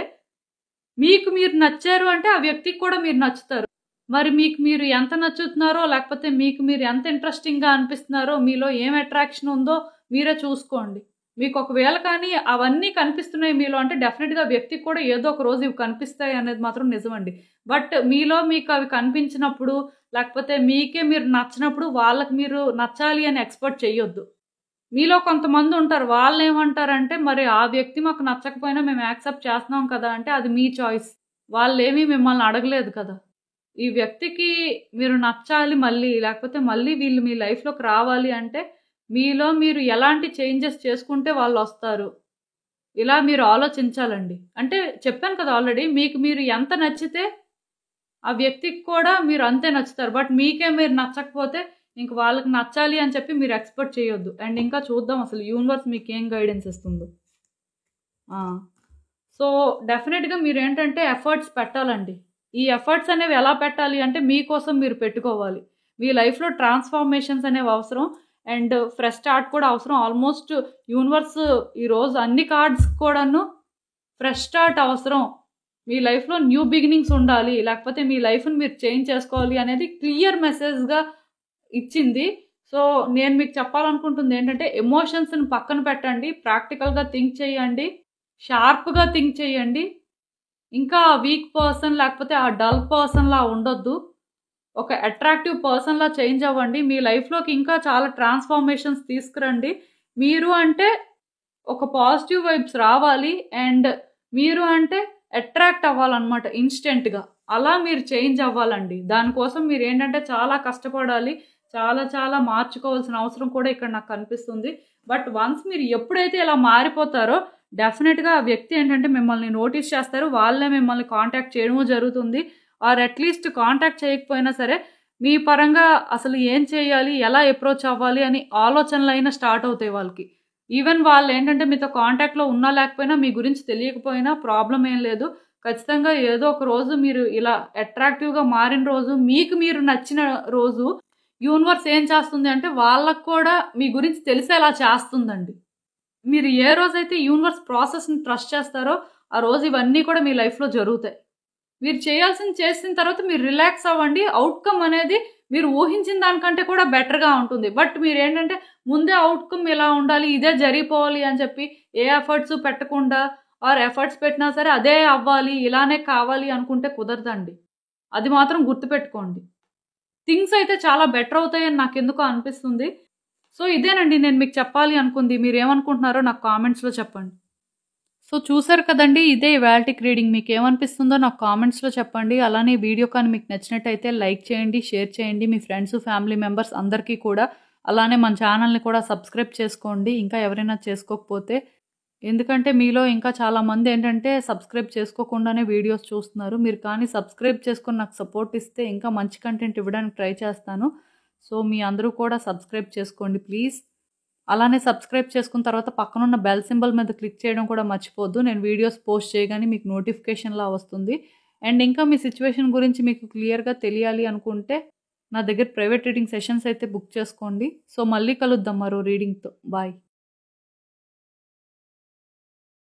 మీకు మీరు నచ్చారు అంటే ఆ వ్యక్తికి కూడా మీరు నచ్చుతారు. మరి మీకు మీరు ఎంత నచ్చుతున్నారో, లేకపోతే మీకు మీరు ఎంత ఇంట్రెస్టింగ్‌గా అనిపిస్తున్నారో, మీలో ఏం అట్రాక్షన్ ఉందో మీరే చూసుకోండి. మీకు ఒకవేళ కానీ అవన్నీ కనిపిస్తున్నాయి మీలో అంటే డెఫినిట్‌గా వ్యక్తికి కూడా ఏదో ఒక రోజు ఇవి కనిపిస్తాయి అనేది మాత్రం నిజమండి. బట్ మీలో మీకు అవి కనిపించినప్పుడు, లేకపోతే మీకే మీరు నచ్చినప్పుడు వాళ్ళకి మీరు నచ్చాలి అని ఎక్స్‌పెక్ట్ చేయొద్దు. మీలో కొంతమందుంటారు. వాళ్ళేమంటారంటే, మరి ఆ వ్యక్తి మాకు నచ్చకపోయినా మేము యాక్సెప్ట్ చేస్తున్నాం కదా! అంటే అది మీ చాయిస్. వాళ్ళేమి మిమ్మల్ని అడగలేదు కదా! ఈ వ్యక్తికి మీరు నచ్చాలి మళ్ళీ, లేకపోతే మళ్ళీ వీళ్ళు మీ లైఫ్‌లోకి రావాలి అంటే, మీలో మీరు ఎలాంటి చేంజెస్ చేసుకుంటే వాళ్ళొస్తారు. ఇలా మీరు ఆలోచించాలండి. అంటే చెప్పాను కదా ఆల్రెడీ మీకు మీరు ఎంత నచ్చితే, ఆ వ్యక్తికి కూడా మీరు అంతే నచ్చుతారు. బట్ మీకే మీరు నచ్చకపోతే ఇంక వాళ్ళకి నచ్చాలి అని చెప్పి మీరు ఎక్స్‌పెక్ట్ చేయొద్దు. అండ్ ఇంకా చూద్దాం అసలు యూనివర్స్ మీకేం గైడెన్స్ ఇస్తుందో. ఆ! సో, డెఫినిట్‌గా మీరేంటంటే ఎఫర్ట్స్ పెట్టాలండి. ఈ ఎఫర్ట్స్ అనేవి ఎలా పెట్టాలి అంటే మీకోసం మీరు పెట్టుకోవాలి. మీ లైఫ్‌లో ట్రాన్స్‌ఫార్మేషన్స్ అనేవి అవసరం. అండ్ ఫ్రెష్ స్టార్ట్ కూడా అవసరం. ఆల్మోస్ట్ యూనివర్స్ ఈరోజు అన్ని కార్డ్స్ కూడాను ఫ్రెష్ స్టార్ట్ అవసరం. మీ లైఫ్‌లో న్యూ బిగినింగ్స్ ఉండాలి. లేకపోతే మీ లైఫ్‌ని మీరు చేంజ్ చేసుకోవాలి అనేది క్లియర్ మెసేజ్‌గా ఇచ్చింది. సో, నేను మీకు చెప్పాలనుకుంటుంది ఏంటంటే ఎమోషన్స్‌ని పక్కన పెట్టండి. ప్రాక్టికల్‌గా థింక్ చేయండి. షార్ప్‌గా థింక్ చేయండి. ఇంకా ఆ వీక్ పర్సన్ లేకపోతే ఆ డల్ పర్సన్‌లా ఉండొద్దు. ఒక అట్రాక్టివ్ పర్సన్‌లా చేంజ్ అవ్వండి. మీ లైఫ్‌లోకి ఇంకా చాలా ట్రాన్స్‌ఫార్మేషన్స్ తీసుకురండి. మీరు అంటే ఒక పాజిటివ్ వైబ్స్ రావాలి. అండ్ మీరు అంటే అట్రాక్ట్ అవ్వాలన్నమాట ఇన్‌స్టంట్‌గా. అలా మీరు చేంజ్ అవ్వాలండి. దానికోసం మీరేంటంటే చాలా కష్టపడాలి. చాలా చాలా మార్చుకోవాల్సిన అవసరం కూడా ఇక్కడ నాకు కనిపిస్తుంది. బట్ వన్స్ మీరు ఎప్పుడైతే ఇలా మారిపోతారో డెఫినిట్‌గా ఆ వ్యక్తి ఏంటంటే మిమ్మల్ని నోటీస్ చేస్తారు. వాళ్ళే మిమ్మల్ని కాంటాక్ట్ చేయడము జరుగుతుంది. ఆర్ అట్‌లీస్ట్ కాంటాక్ట్ చేయకపోయినా సరే మీ పరంగా అసలు ఏం చేయాలి? ఎలా అప్రోచ్ అవ్వాలి? అని ఆలోచనలైనా స్టార్ట్ అవుతాయి వాళ్ళకి. ఈవెన్ వాళ్ళేంటంటే మీతో కాంటాక్ట్‌లో ఉన్నా లేకపోయినా మీ గురించి తెలియకపోయినా ప్రాబ్లమ్ ఏం లేదు. ఖచ్చితంగా ఏదో ఒక రోజు మీరు ఇలా అట్రాక్టివ్‌గా మారిన రోజు, మీకు మీరు నచ్చిన రోజు యూనివర్స్ ఏం చేస్తుంది అంటే వాళ్ళకి కూడా మీ గురించి తెలిసేలా చేస్తుందండి. మీరు ఏ రోజైతే యూనివర్స్ ప్రాసెస్‌ని ట్రస్ట్ చేస్తారో ఆ రోజు ఇవన్నీ కూడా మీ లైఫ్‌లో జరుగుతాయి. మీరు చేయాల్సింది చేసిన తర్వాత మీరు రిలాక్స్ అవ్వండి. ఔట్‌కమ్ అనేది మీరు ఊహించిన దానికంటే కూడా బెటర్‌గా ఉంటుంది. బట్ మీరేంటంటే ముందే ఔట్‌కమ్ ఇలా ఉండాలి, ఇదే జరిగిపోవాలి అని చెప్పి ఏ ఎఫర్ట్స్ పెట్టకుండా ఆర్ ఎఫర్ట్స్ పెట్టినా సరే అదే అవ్వాలి, ఇలానే కావాలి అనుకుంటే కుదరదండి. అది మాత్రం గుర్తుపెట్టుకోండి. థింగ్స్ అయితే చాలా బెటర్ అవుతాయని నాకెందుకో అనిపిస్తుంది. సో, ఇదేనండి నేను మీకు చెప్పాలి అనుకుంది. మీరేమనుకుంటున్నారో నాకు కామెంట్స్‌లో చెప్పండి. సో, చూసారు కదండీ! ఇదే ఇవాల్టికి రీడింగ్. మీకేమనిపిస్తుందో నాకు కామెంట్స్‌లో చెప్పండి. అలానే ఈ వీడియో కానీ మీకు నచ్చినట్టయితే లైక్ చేయండి, షేర్ చేయండి. మీ ఫ్రెండ్స్, ఫ్యామిలీ మెంబర్స్ అందరికీ కూడా. అలానే మన ఛానల్‌ని కూడా సబ్స్క్రైబ్ చేసుకోండి. ఇంకా ఎవరైనా చేసుకోకపోతే. ఎందుకంటే మీలో ఇంకా చాలామంది ఏంటంటే సబ్స్క్రైబ్ చేసుకోకుండానే వీడియోస్ చూస్తున్నారు. మీరు కానీ సబ్స్క్రైబ్ చేసుకొని నాకు సపోర్ట్ ఇస్తే ఇంకా మంచి కంటెంట్ ఇవ్వడానికి ట్రై చేస్తాను. సో, మీ అందరూ కూడా సబ్స్క్రైబ్ చేసుకోండి ప్లీజ్. అలానే సబ్స్క్రైబ్ చేసుకున్న తర్వాత పక్కనున్న బెల్ సింబల్ మీద క్లిక్ చేయడం కూడా మర్చిపోవద్దు. నేను వీడియోస్ పోస్ట్ చేయగానే మీకు నోటిఫికేషన్‌లా వస్తుంది. అండ్ ఇంకా మీ సిట్యుయేషన్ గురించి మీకు క్లియర్‌గా తెలియాలి అనుకుంటే నా దగ్గర ప్రైవేట్ రీడింగ్ సెషన్స్ అయితే బుక్ చేసుకోండి. సో, మళ్ళీ కలుద్దాం మరో రీడింగ్‌తో. బాయ్.